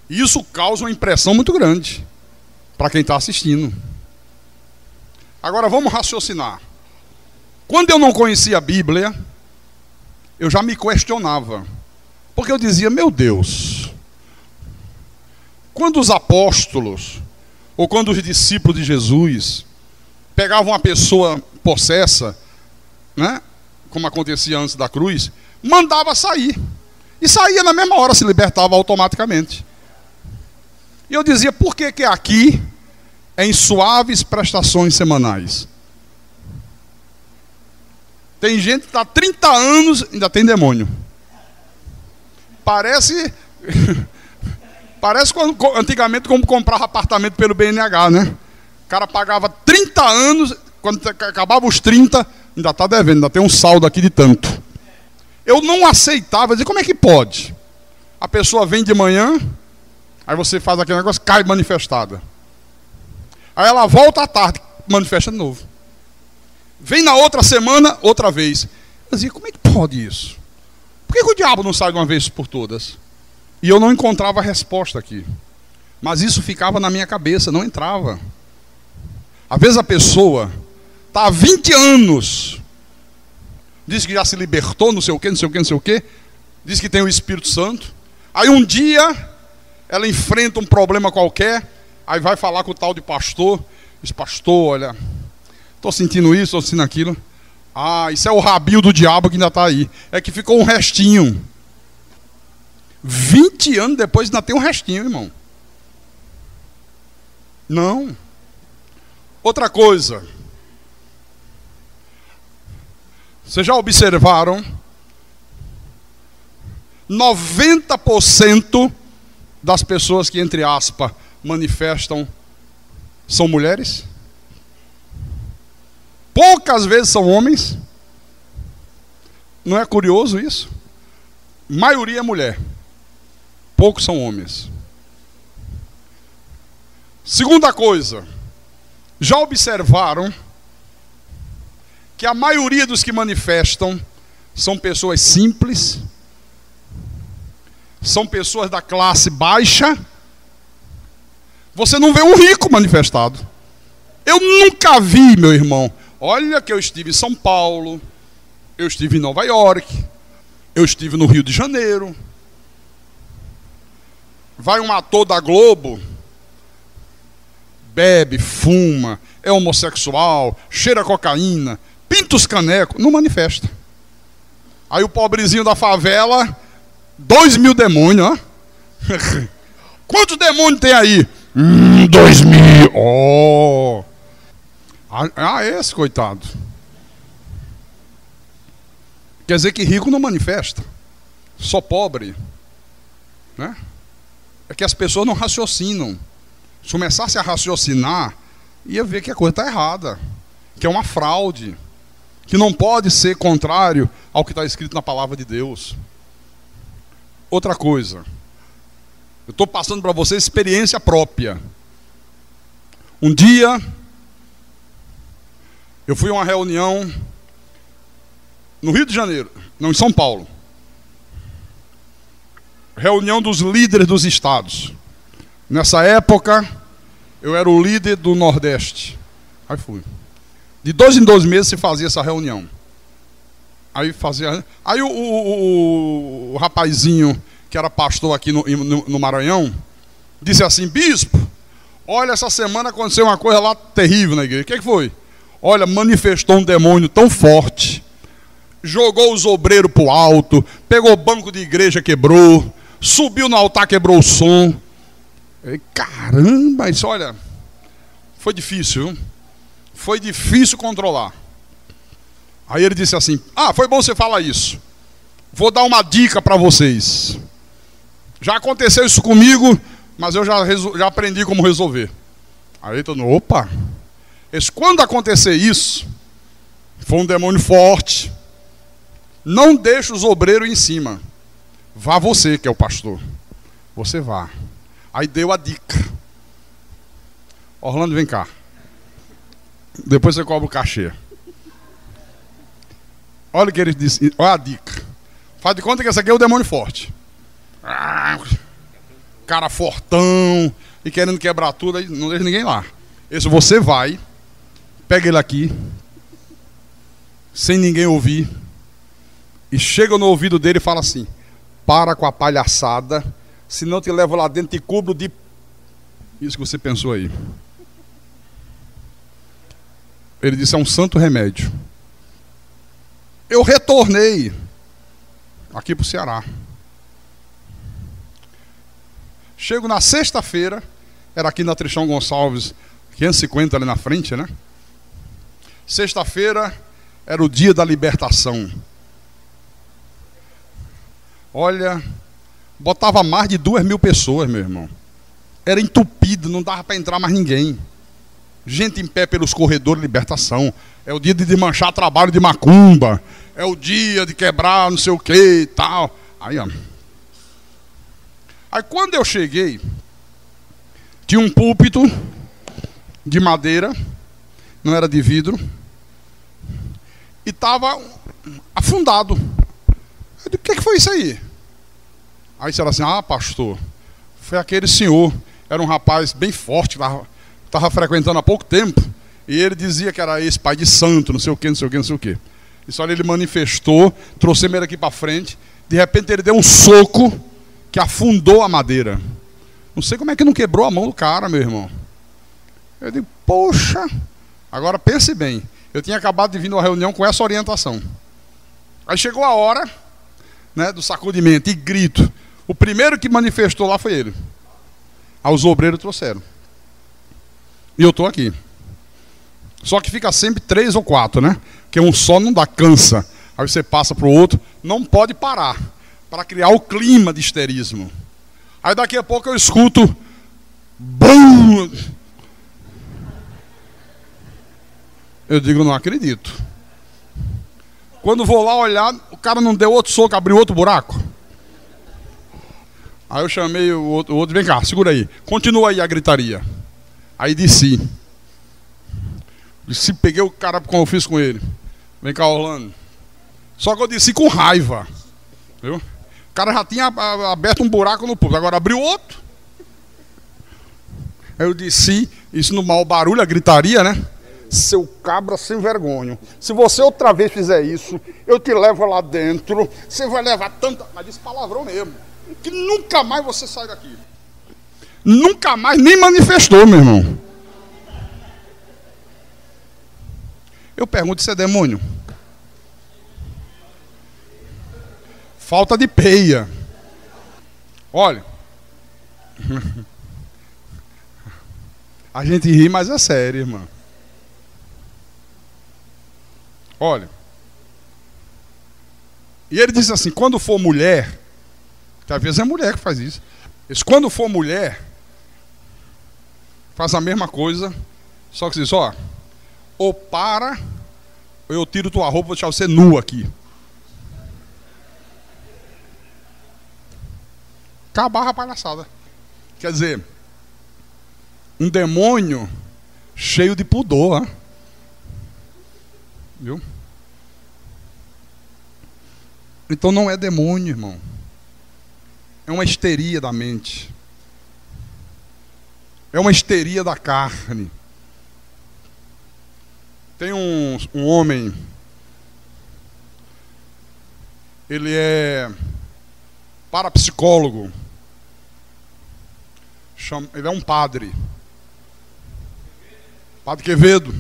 Isso causa uma impressão muito grande para quem está assistindo. Agora vamos raciocinar. Quando eu não conhecia a Bíblia, eu já me questionava. Porque eu dizia, meu Deus, quando os apóstolos, ou quando os discípulos de Jesus, pegavam uma pessoa possessa, né, como acontecia antes da cruz, mandava sair. E saía na mesma hora, se libertava automaticamente. E eu dizia, por que que aqui é em suaves prestações semanais? Tem gente que está há 30 anos e ainda tem demônio. Parece quando, antigamente, como comprava apartamento pelo BNH, né? O cara pagava 30 anos, quando acabava os 30, ainda está devendo, ainda tem um saldo aqui de tanto. Eu não aceitava, dizia, como é que pode? A pessoa vem de manhã, aí você faz aquele negócio, cai manifestada. Aí ela volta à tarde, manifesta de novo. Vem na outra semana, outra vez. Eu dizia, como é que pode isso? Por que o diabo não sai de uma vez por todas? E eu não encontrava a resposta aqui. Mas isso ficava na minha cabeça, não entrava. Às vezes a pessoa está há 20 anos, diz que já se libertou, não sei o quê, não sei o quê, não sei o quê, diz que tem o Espírito Santo. Aí um dia ela enfrenta um problema qualquer, aí vai falar com o tal de pastor, diz, pastor, olha, estou sentindo isso, estou sentindo aquilo. Ah, isso é o rabinho do diabo que ainda está aí. É que ficou um restinho. 20 anos depois ainda tem um restinho, irmão. Não. Outra coisa. Vocês já observaram? 90% das pessoas que, entre aspas, manifestam são mulheres? Poucas vezes são homens. Não é curioso isso? Maioria é mulher. Poucos são homens. Segunda coisa. Já observaram que a maioria dos que manifestam são pessoas simples, são pessoas da classe baixa. Você não vê um rico manifestado. Eu nunca vi, meu irmão. Olha que eu estive em São Paulo, eu estive em Nova York, eu estive no Rio de Janeiro. Vai um ator da Globo, bebe, fuma, é homossexual, cheira cocaína, pinta os canecos, não manifesta. Aí o pobrezinho da favela, 2.000 demônios, ó. Quantos demônios tem aí? 2.000. Oh. Esse coitado. Quer dizer que rico não manifesta, só pobre, né? É que as pessoas não raciocinam. Se começasse a raciocinar, ia ver que a coisa está errada, que é uma fraude, que não pode ser contrário ao que está escrito na palavra de Deus. Outra coisa, eu estou passando para você experiência própria. Um dia, eu fui a uma reunião no Rio de Janeiro, não, em São Paulo. Reunião dos líderes dos estados. Nessa época, eu era o líder do Nordeste. Aí fui. De 2 em 2 meses se fazia essa reunião. Aí fazia. Aí o rapazinho que era pastor aqui no Maranhão disse assim: bispo, olha, essa semana aconteceu uma coisa lá terrível na igreja. O que foi? Olha, manifestou um demônio tão forte, jogou os obreiros pro alto, pegou o banco de igreja, quebrou, subiu no altar, quebrou o som. Caramba, isso, olha, foi difícil, viu? Foi difícil controlar. Aí ele disse assim: foi bom você falar isso. Vou dar uma dica para vocês. Já aconteceu isso comigo, mas eu já aprendi como resolver. Aí todo mundo, opa. Quando acontecer isso, foi um demônio forte, não deixe os obreiros em cima. Vá você, que é o pastor. Você vá. Aí deu a dica. Orlando, vem cá. Depois você cobra o cachê. Olha o que ele disse. Olha a dica. Faz de conta que esse aqui é o demônio forte. Cara fortão. E querendo quebrar tudo. Aí não deixa ninguém lá. Esse você vai. Pega ele aqui. Sem ninguém ouvir. E chega no ouvido dele e fala assim: para com a palhaçada. Senão te levo lá dentro e te cubro de... Isso que você pensou aí. Ele disse: é um santo remédio. Eu retornei aqui para o Ceará. Chego na sexta-feira, era aqui na Tristão Gonçalves, 550 ali na frente, né? Sexta-feira era o dia da libertação. Olha, botava mais de 2.000 pessoas, meu irmão. Era entupido, não dava para entrar mais ninguém. Gente em pé pelos corredores de libertação. É o dia de desmanchar trabalho de macumba. É o dia de quebrar não sei o que e tal. Aí, ó. Aí quando eu cheguei, tinha um púlpito de madeira, não era de vidro, e estava afundado. Eu disse: o que foi isso aí? Aí disseram assim: pastor, foi aquele senhor, era um rapaz bem forte, estava frequentando há pouco tempo, e ele dizia que era esse pai de santo, não sei o que, não sei o que, não sei o que. Isso ali ele manifestou, trouxemos ele aqui para frente, de repente ele deu um soco que afundou a madeira. Não sei como é que não quebrou a mão do cara, meu irmão. Eu digo: poxa, agora pense bem, eu tinha acabado de vir numa reunião com essa orientação. Aí chegou a hora, né, do sacudimento e grito. O primeiro que manifestou lá foi ele. Aí os obreiros trouxeram. E eu estou aqui. Só que fica sempre 3 ou 4, né? Porque um só não dá, cansa. Aí você passa para o outro, não pode parar, para criar o clima de histerismo. Aí daqui a pouco eu escuto BUM! Eu digo: não acredito. Quando vou lá olhar, o cara não deu outro soco, abriu outro buraco. Aí eu chamei o outro: vem cá, segura aí. Continua aí a gritaria. Aí desci. Peguei o cara como eu fiz com ele. Vem cá, Orlando. Só que eu desci com raiva. Viu? O cara já tinha aberto um buraco no público, agora abriu outro. Aí eu disse, isso no mau barulho, a gritaria, né? Seu cabra sem vergonha. Se você outra vez fizer isso, eu te levo lá dentro. Você vai levar tanta... Mas disse palavrão mesmo. Que nunca mais você sai daqui. Nunca mais, nem manifestou, meu irmão. Eu pergunto, isso é demônio? Falta de peia. Olha. A gente ri, mas é sério, irmão. Olha. E ele diz assim, quando for mulher, que às vezes é mulher que faz isso. Diz, quando for mulher, faz a mesma coisa, só que diz, ó, ou para, ou eu tiro tua roupa, vou deixar você nu aqui. Acabar a palhaçada. Quer dizer, um demônio cheio de pudor, hein? Viu? Então não é demônio, irmão. É uma histeria da mente. É uma histeria da carne. Tem um homem, ele é parapsicólogo, ele é um padre, Padre Quevedo.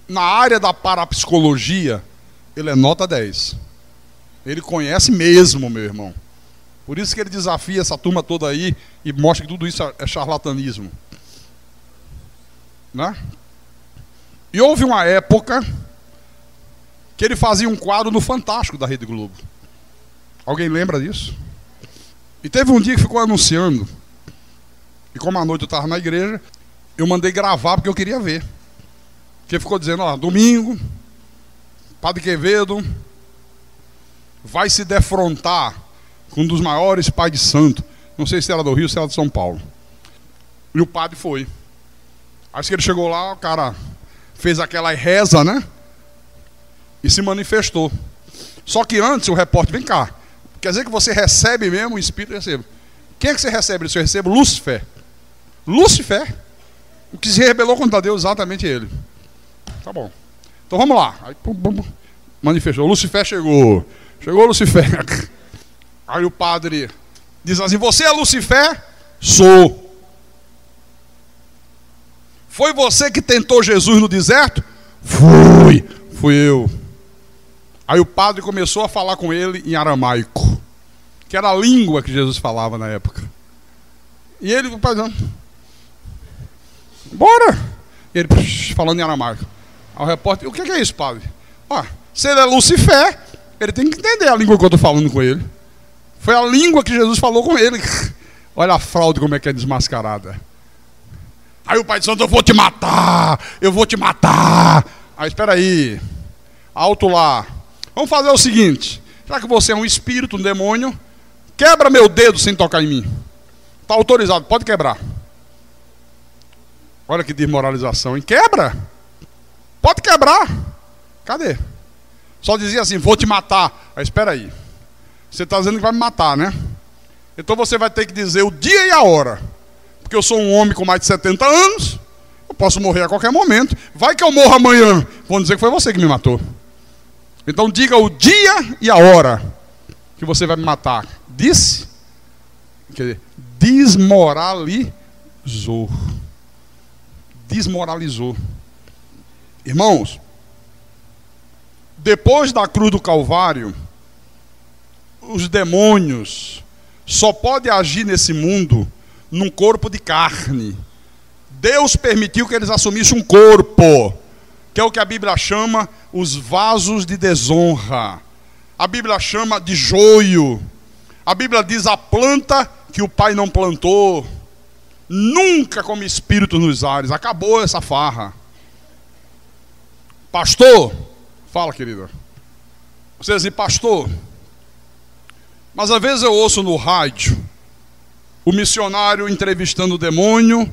Na área da parapsicologia, ele é nota 10. Ele conhece mesmo, meu irmão. Por isso que ele desafia essa turma toda aí e mostra que tudo isso é charlatanismo. Né? E houve uma época que ele fazia um quadro no Fantástico da Rede Globo. Alguém lembra disso? E teve um dia que ficou anunciando. E como à noite eu estava na igreja, eu mandei gravar porque eu queria ver. Porque ficou dizendo, ó, domingo, Padre Quevedo vai se defrontar com um dos maiores pais de santo. Não sei se era do Rio ou se era de São Paulo. E o padre foi. Acho que ele chegou lá, o cara fez aquela reza, né? E se manifestou. Só que antes o repórter, vem cá, quer dizer que você recebe mesmo o Espírito? Recebe. Quem é que você recebe? Eu recebo Lúcifer. Lúcifer. O que se rebelou contra Deus, exatamente ele. Tá bom. Então vamos lá. Aí, manifestou. Lúcifer chegou. Chegou Lúcifer. Aí o padre diz assim, você é Lúcifer? Sou. Foi você que tentou Jesus no deserto? Fui eu. Aí o padre começou a falar com ele em aramaico, que era a língua que Jesus falava na época. E ele, o padre, bora! E ele falando em aramaico. Aí o repórter, o que é isso, padre? Ó, se ele é Lúcifer, ele tem que entender a língua que eu estou falando com ele. Foi a língua que Jesus falou com ele. Olha a fraude como é que é desmascarada. Aí o pai de santo, eu vou te matar, eu vou te matar. Aí espera aí, alto lá. Vamos fazer o seguinte, já que você é um espírito, um demônio, quebra meu dedo sem tocar em mim. Está autorizado, pode quebrar. Olha que desmoralização, hein? Quebra. Pode quebrar. Cadê? Só dizia assim, vou te matar. Aí espera aí. Você está dizendo que vai me matar, né? Então você vai ter que dizer o dia e a hora. Porque eu sou um homem com mais de 70 anos. Eu posso morrer a qualquer momento. Vai que eu morro amanhã. Vão dizer que foi você que me matou. Então diga o dia e a hora que você vai me matar. Disse? Quer dizer, desmoralizou. Desmoralizou. Irmãos, depois da cruz do Calvário, os demônios só podem agir nesse mundo num corpo de carne. Deus permitiu que eles assumissem um corpo, que é o que a Bíblia chama os vasos de desonra. A Bíblia chama de joio. A Bíblia diz a planta que o Pai não plantou. Nunca como espírito nos ares. Acabou essa farra. Pastor, fala, querida. Você diz assim, pastor, mas às vezes eu ouço no rádio o missionário entrevistando o demônio,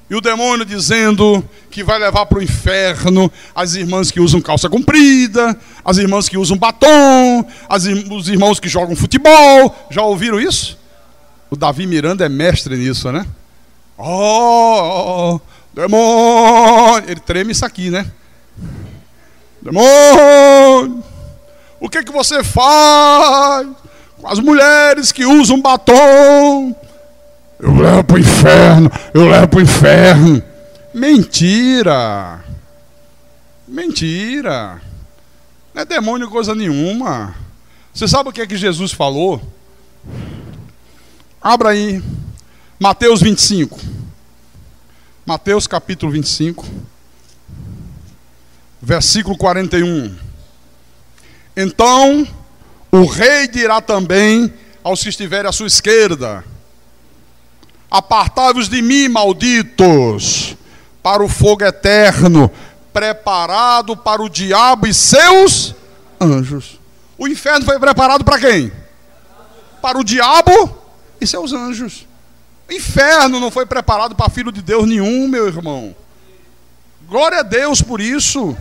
e o demônio dizendo que vai levar para o inferno as irmãs que usam calça comprida, as irmãs que usam batom, os irmãos que jogam futebol. Já ouviram isso? O Davi Miranda é mestre nisso, né? Oh, demônio. Ele treme isso aqui, né? Demônio, o que você faz com as mulheres que usam batom? Eu levo para o inferno, eu levo para o inferno. Mentira. Mentira. Não é demônio coisa nenhuma. Você sabe o que é que Jesus falou? Abra aí, Mateus 25. Mateus capítulo 25, versículo 41. Então o rei dirá também aos que estiverem à sua esquerda: apartai-vos de mim, malditos, para o fogo eterno, preparado para o diabo e seus anjos. O inferno foi preparado para quem? Para o diabo e seus anjos. O inferno não foi preparado para filho de Deus nenhum, meu irmão. Glória a Deus por isso.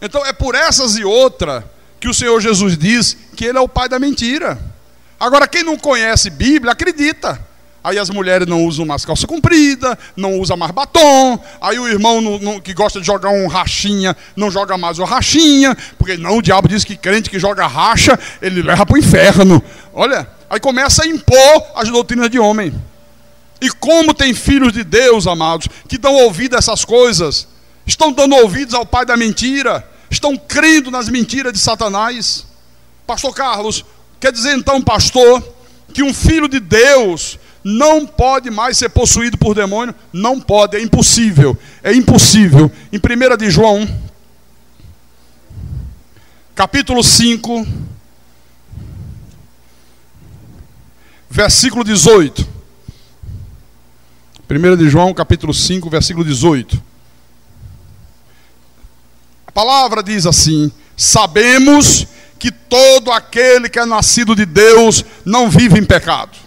Então é por essas e outras que o Senhor Jesus diz que Ele é o pai da mentira. Agora, quem não conhece Bíblia, acredita. Aí as mulheres não usam mais calça comprida, não usam mais batom. Aí o irmão que gosta de jogar um rachinha, não joga mais o rachinha. Porque não, o diabo diz que crente que joga racha, ele leva para o inferno. Olha, aí começa a impor as doutrinas de homem. E como tem filhos de Deus, amados, que dão ouvido a essas coisas, estão dando ouvidos ao pai da mentira, estão crendo nas mentiras de Satanás. Pastor Carlos, quer dizer então, pastor, que um filho de Deus não pode mais ser possuído por demônio? Não pode, é impossível. É impossível. Em 1 de João, capítulo 5, versículo 18. 1 de João, capítulo 5, versículo 18. A palavra diz assim: sabemos que todo aquele que é nascido de Deus não vive em pecado.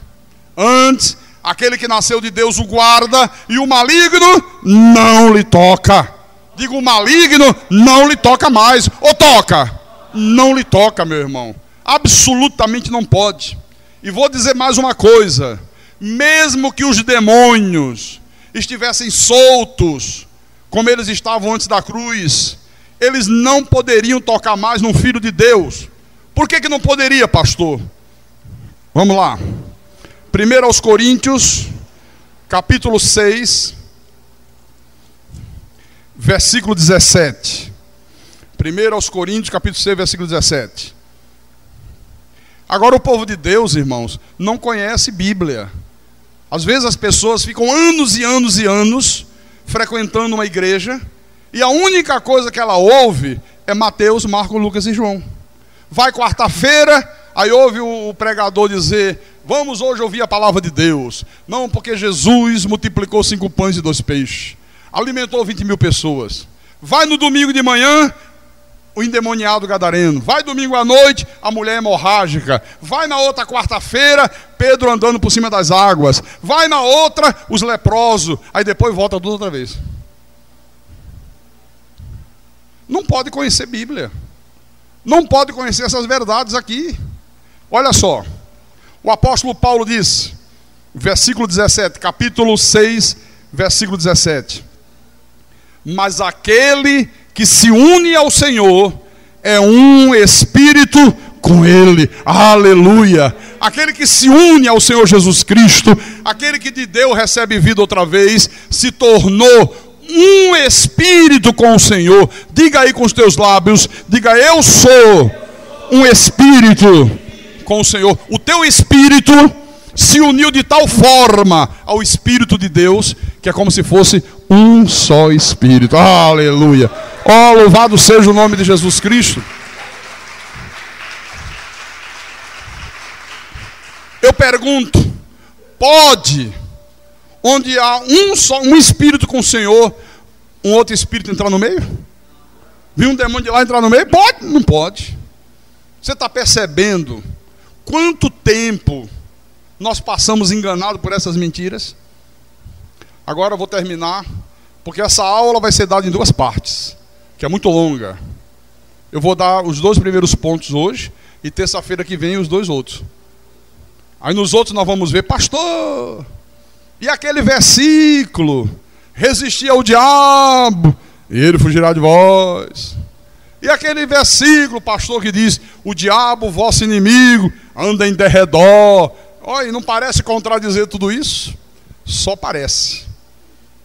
Antes, aquele que nasceu de Deus o guarda, e o maligno não lhe toca. Digo, o maligno não lhe toca mais. Ou toca? Não lhe toca, meu irmão. Absolutamente não pode. E vou dizer mais uma coisa: mesmo que os demônios estivessem soltos, como eles estavam antes da cruz, eles não poderiam tocar mais num filho de Deus. Por que não poderia, pastor? Vamos lá. 1 aos Coríntios, capítulo 6, versículo 17. 1 aos Coríntios, capítulo 6, versículo 17. Agora o povo de Deus, irmãos, não conhece Bíblia. Às vezes as pessoas ficam anos e anos e anos frequentando uma igreja, e a única coisa que ela ouve é Mateus, Marcos, Lucas e João. Vai quarta-feira, aí ouve o pregador dizer: vamos hoje ouvir a palavra de Deus. Não, porque Jesus multiplicou 5 pães e 2 peixes, alimentou 20.000 pessoas. Vai no domingo de manhã, o endemoniado gadareno. Vai domingo à noite, a mulher hemorrágica. Vai na outra quarta-feira, Pedro andando por cima das águas. Vai na outra, os leprosos. Aí depois volta tudo outra vez. Não pode conhecer Bíblia. Não pode conhecer essas verdades aqui. Olha só. O apóstolo Paulo diz, versículo 17, capítulo 6, versículo 17. Mas aquele que se une ao Senhor é um espírito com Ele. Aleluia! Aquele que se une ao Senhor Jesus Cristo, aquele que de Deus recebe vida outra vez, se tornou um espírito com o Senhor. Diga aí com os teus lábios, diga: eu sou um espírito com o Senhor. O teu espírito se uniu de tal forma ao Espírito de Deus, que é como se fosse um só Espírito. Aleluia! Oh, louvado seja o nome de Jesus Cristo. Eu pergunto: pode, onde há um Espírito com o Senhor, um outro Espírito entrar no meio? Viu um demônio de lá entrar no meio? Pode? Não pode. Você está percebendo quanto tempo nós passamos enganados por essas mentiras? Agora eu vou terminar, porque essa aula vai ser dada em 2 partes, que é muito longa. Eu vou dar os 2 primeiros pontos hoje, e terça-feira que vem os 2 outros. Aí nos outros nós vamos ver: pastor, E aquele versículo: resistir ao diabo, e ele fugirá de vós. E aquele versículo, pastor, que diz: o diabo, vosso inimigo, anda em derredor. Olha, não parece contradizer tudo isso? Só parece.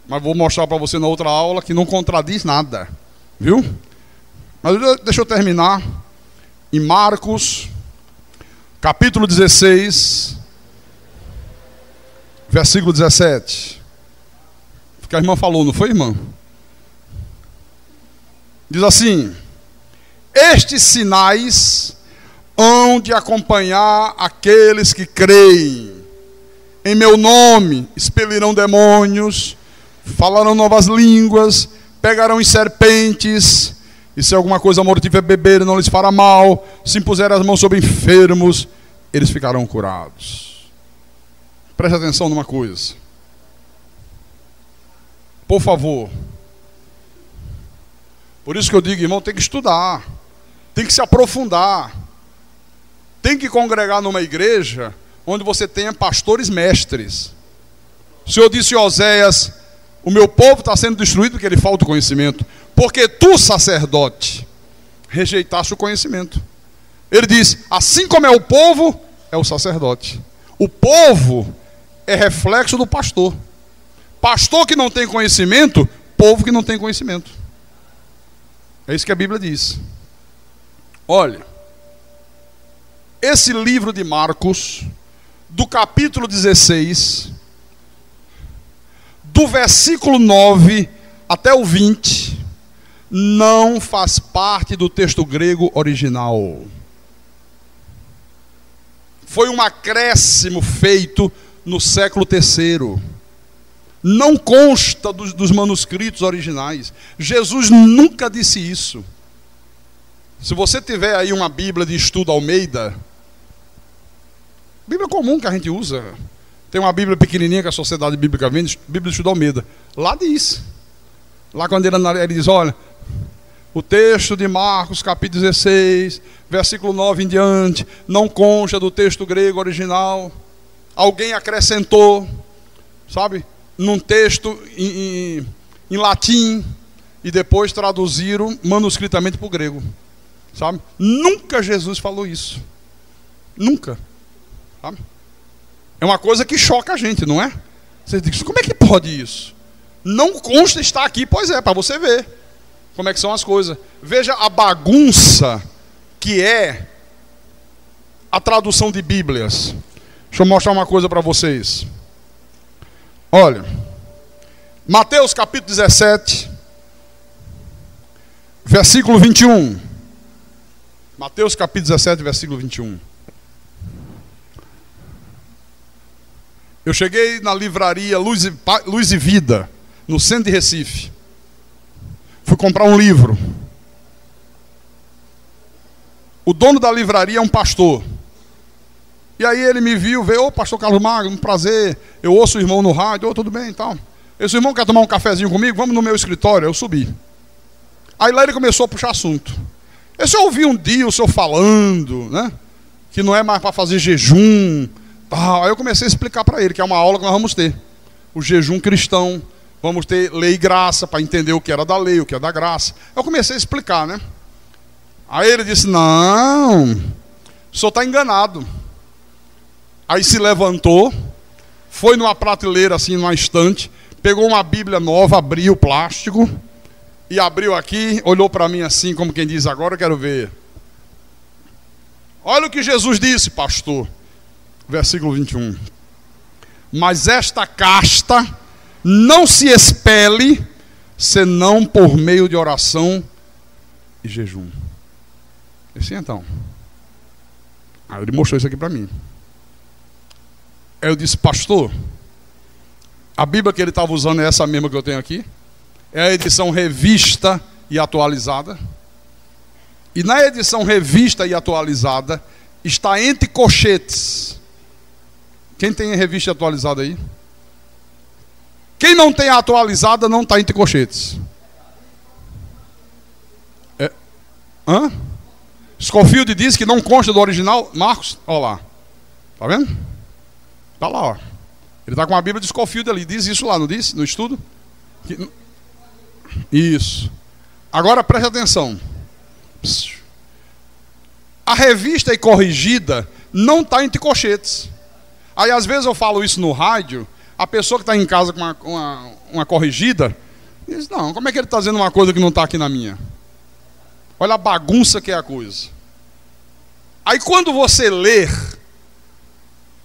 Mas vou mostrar para você na outra aula que não contradiz nada. Viu? Mas deixa eu terminar em Marcos, capítulo 16, versículo 17. Que a irmã falou, não foi, irmã? Diz assim: estes sinais hão de acompanhar aqueles que creem. Em meu nome expelirão demônios, falarão novas línguas, pegarão em serpentes, e se alguma coisa mortífera beberem não lhes fará mal, se impuserem as mãos sobre enfermos, eles ficarão curados. Preste atenção numa coisa, por favor. Por isso que eu digo, irmão, tem que estudar, tem que se aprofundar, tem que congregar numa igreja onde você tenha pastores mestres. O Senhor disse a Oséias: o meu povo está sendo destruído porque ele falta o conhecimento, porque tu, sacerdote, rejeitaste o conhecimento. Ele diz: assim como é o povo, é o sacerdote. O povo é reflexo do pastor. Pastor que não tem conhecimento, povo que não tem conhecimento. É isso que a Bíblia diz. Olha, esse livro de Marcos, do capítulo 16, do versículo 9 até o 20, não faz parte do texto grego original. Foi um acréscimo feito no século III. Não consta dos manuscritos originais. Jesus nunca disse isso. Se você tiver aí uma Bíblia de estudo Almeida, Bíblia comum que a gente usa, tem uma Bíblia pequenininha que a Sociedade Bíblica vende, Bíblia de estudo Almeida. Lá diz. Lá quando ele diz: olha, o texto de Marcos, capítulo 16, versículo 9 em diante, não consta do texto grego original. Alguém acrescentou, sabe, num texto em latim, e depois traduziram manuscritamente para o grego, sabe? Nunca Jesus falou isso. Nunca, sabe? É uma coisa que choca a gente, não é? Você diz: como é que pode isso? Não consta estar aqui. Pois é, para você ver como é que são as coisas. Veja a bagunça que é a tradução de Bíblias. Deixa eu mostrar uma coisa para vocês. Olha, Mateus capítulo 17, versículo 21. Mateus capítulo 17, versículo 21. Eu cheguei na livraria Luz e Vida, no centro de Recife. Fui comprar um livro. O dono da livraria é um pastor. E aí ele me viu, veio: ô pastor Carlos Magno, um prazer. Eu ouço o irmão no rádio. Ô, tudo bem e tal. Esse irmão quer tomar um cafezinho comigo? Vamos no meu escritório. Eu subi. Aí lá ele começou a puxar assunto. Eu só ouvi um dia o senhor falando, né, que não é mais para fazer jejum, tal. Aí eu comecei a explicar para ele que é uma aula que nós vamos ter. O jejum cristão. Vamos ter lei e graça, para entender o que era da lei, o que é da graça. Eu comecei a explicar, né? Aí ele disse: não, o senhor está enganado. Aí se levantou, foi numa prateleira assim, numa estante, pegou uma Bíblia nova, abriu o plástico, e abriu aqui, olhou para mim assim, como quem diz: agora eu quero ver. Olha o que Jesus disse, pastor. Versículo 21. Mas esta casta não se expele, senão por meio de oração e jejum. Assim então. Aí ele mostrou isso aqui para mim. Aí eu disse: pastor, a Bíblia que ele estava usando é essa mesma que eu tenho aqui? É a edição revista e atualizada. E na edição revista e atualizada está entre colchetes. Quem tem a revista atualizada aí? Quem não tem a atualizada não está entre colchetes. Hã? Scofield diz que não consta do original. Marcos, olha lá. Está vendo? Está lá, ó. Ele está com a Bíblia de Scofield ali. Diz isso lá, não diz? No estudo? Isso. Agora preste atenção. A revista e corrigida não está entre colchetes. Aí às vezes eu falo isso no rádio, a pessoa que está em casa com uma corrigida diz, não, como é que ele está dizendo uma coisa que não está aqui na minha? Olha a bagunça que é a coisa. Aí quando você ler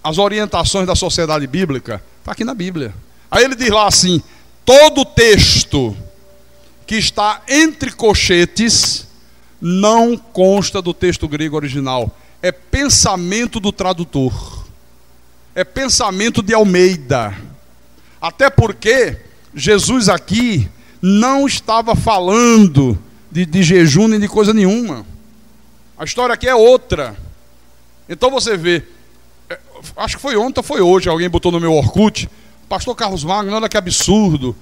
as orientações da sociedade bíblica, está aqui na Bíblia. Aí ele diz lá assim, todo texto que está entre colchetes não consta do texto grego original. É pensamento do tradutor. É pensamento de Almeida. Até porque Jesus aqui não estava falando de jejum nem de coisa nenhuma. A história aqui é outra. Então você vê, acho que foi ontem ou foi hoje, alguém botou no meu Orkut, pastor Carlos Magno, olha que absurdo.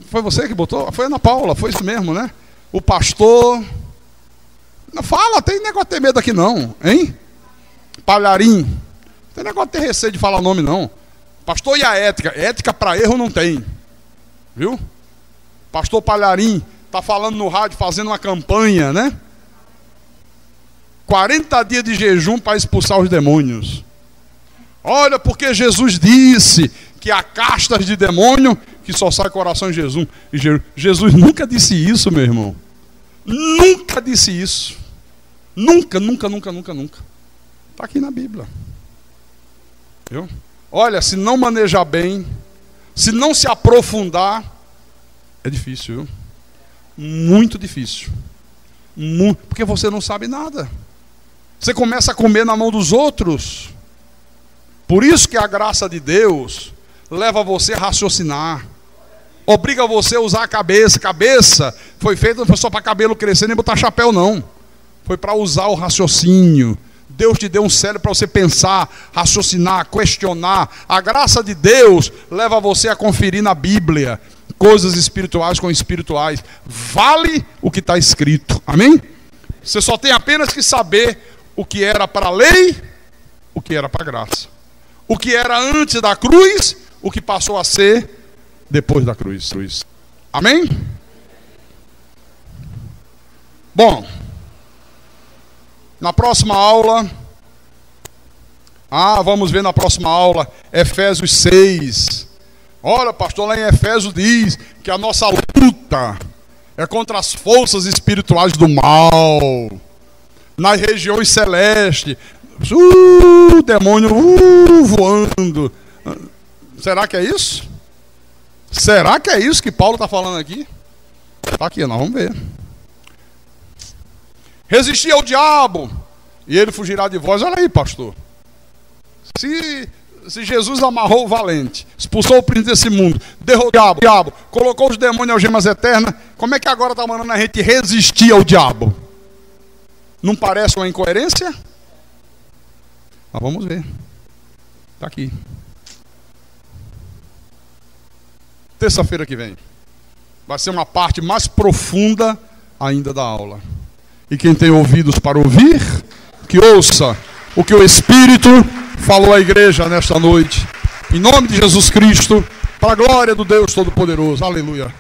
Foi você que botou? Foi a Ana Paula, foi isso mesmo, né? O pastor... Não fala, tem negócio de ter medo aqui não, hein? Palharim. Não tem negócio de ter receio de falar o nome não. Pastor e a ética. Ética para erro não tem. Viu? Pastor Palharim está falando no rádio, fazendo uma campanha, né? 40 dias de jejum para expulsar os demônios. Olha, porque Jesus disse que há castas de demônio que só sai coração em Jesus. Jesus nunca disse isso, meu irmão. Nunca disse isso. Nunca, nunca, nunca, nunca, nunca. Está aqui na Bíblia. Viu? Olha, se não manejar bem, se não se aprofundar, é difícil, viu? Muito difícil. Porque você não sabe nada. Você começa a comer na mão dos outros. Por isso que a graça de Deus leva você a raciocinar. Obriga você a usar a cabeça. Cabeça foi feita não foi só para cabelo crescer nem botar chapéu, não. Foi para usar o raciocínio. Deus te deu um cérebro para você pensar, raciocinar, questionar. A graça de Deus leva você a conferir na Bíblia coisas espirituais com espirituais. Vale o que está escrito. Amém? Você só tem apenas que saber o que era para a lei, o que era para a graça. O que era antes da cruz, o que passou a ser depois da cruz. Amém? Bom, na próxima aula, vamos ver na próxima aula, Efésios 6. Olha, pastor, lá em Efésios diz que a nossa luta é contra as forças espirituais do mal, nas regiões celestes. Demônio voando. Será que é isso? Será que é isso que Paulo está falando aqui? Está aqui, nós vamos ver. Resistir ao diabo e ele fugirá de vós. Olha aí, pastor. Se Jesus amarrou o valente, expulsou o príncipe desse mundo, derrotou o diabo, colocou os demônios em algemas eternas, como é que agora está mandando a gente resistir ao diabo? Não parece uma incoerência? Mas vamos ver. Está aqui. Terça-feira que vem vai ser uma parte mais profunda ainda da aula. E quem tem ouvidos para ouvir, que ouça o que o Espírito falou à igreja nesta noite. Em nome de Jesus Cristo, para a glória do Deus Todo-Poderoso. Aleluia.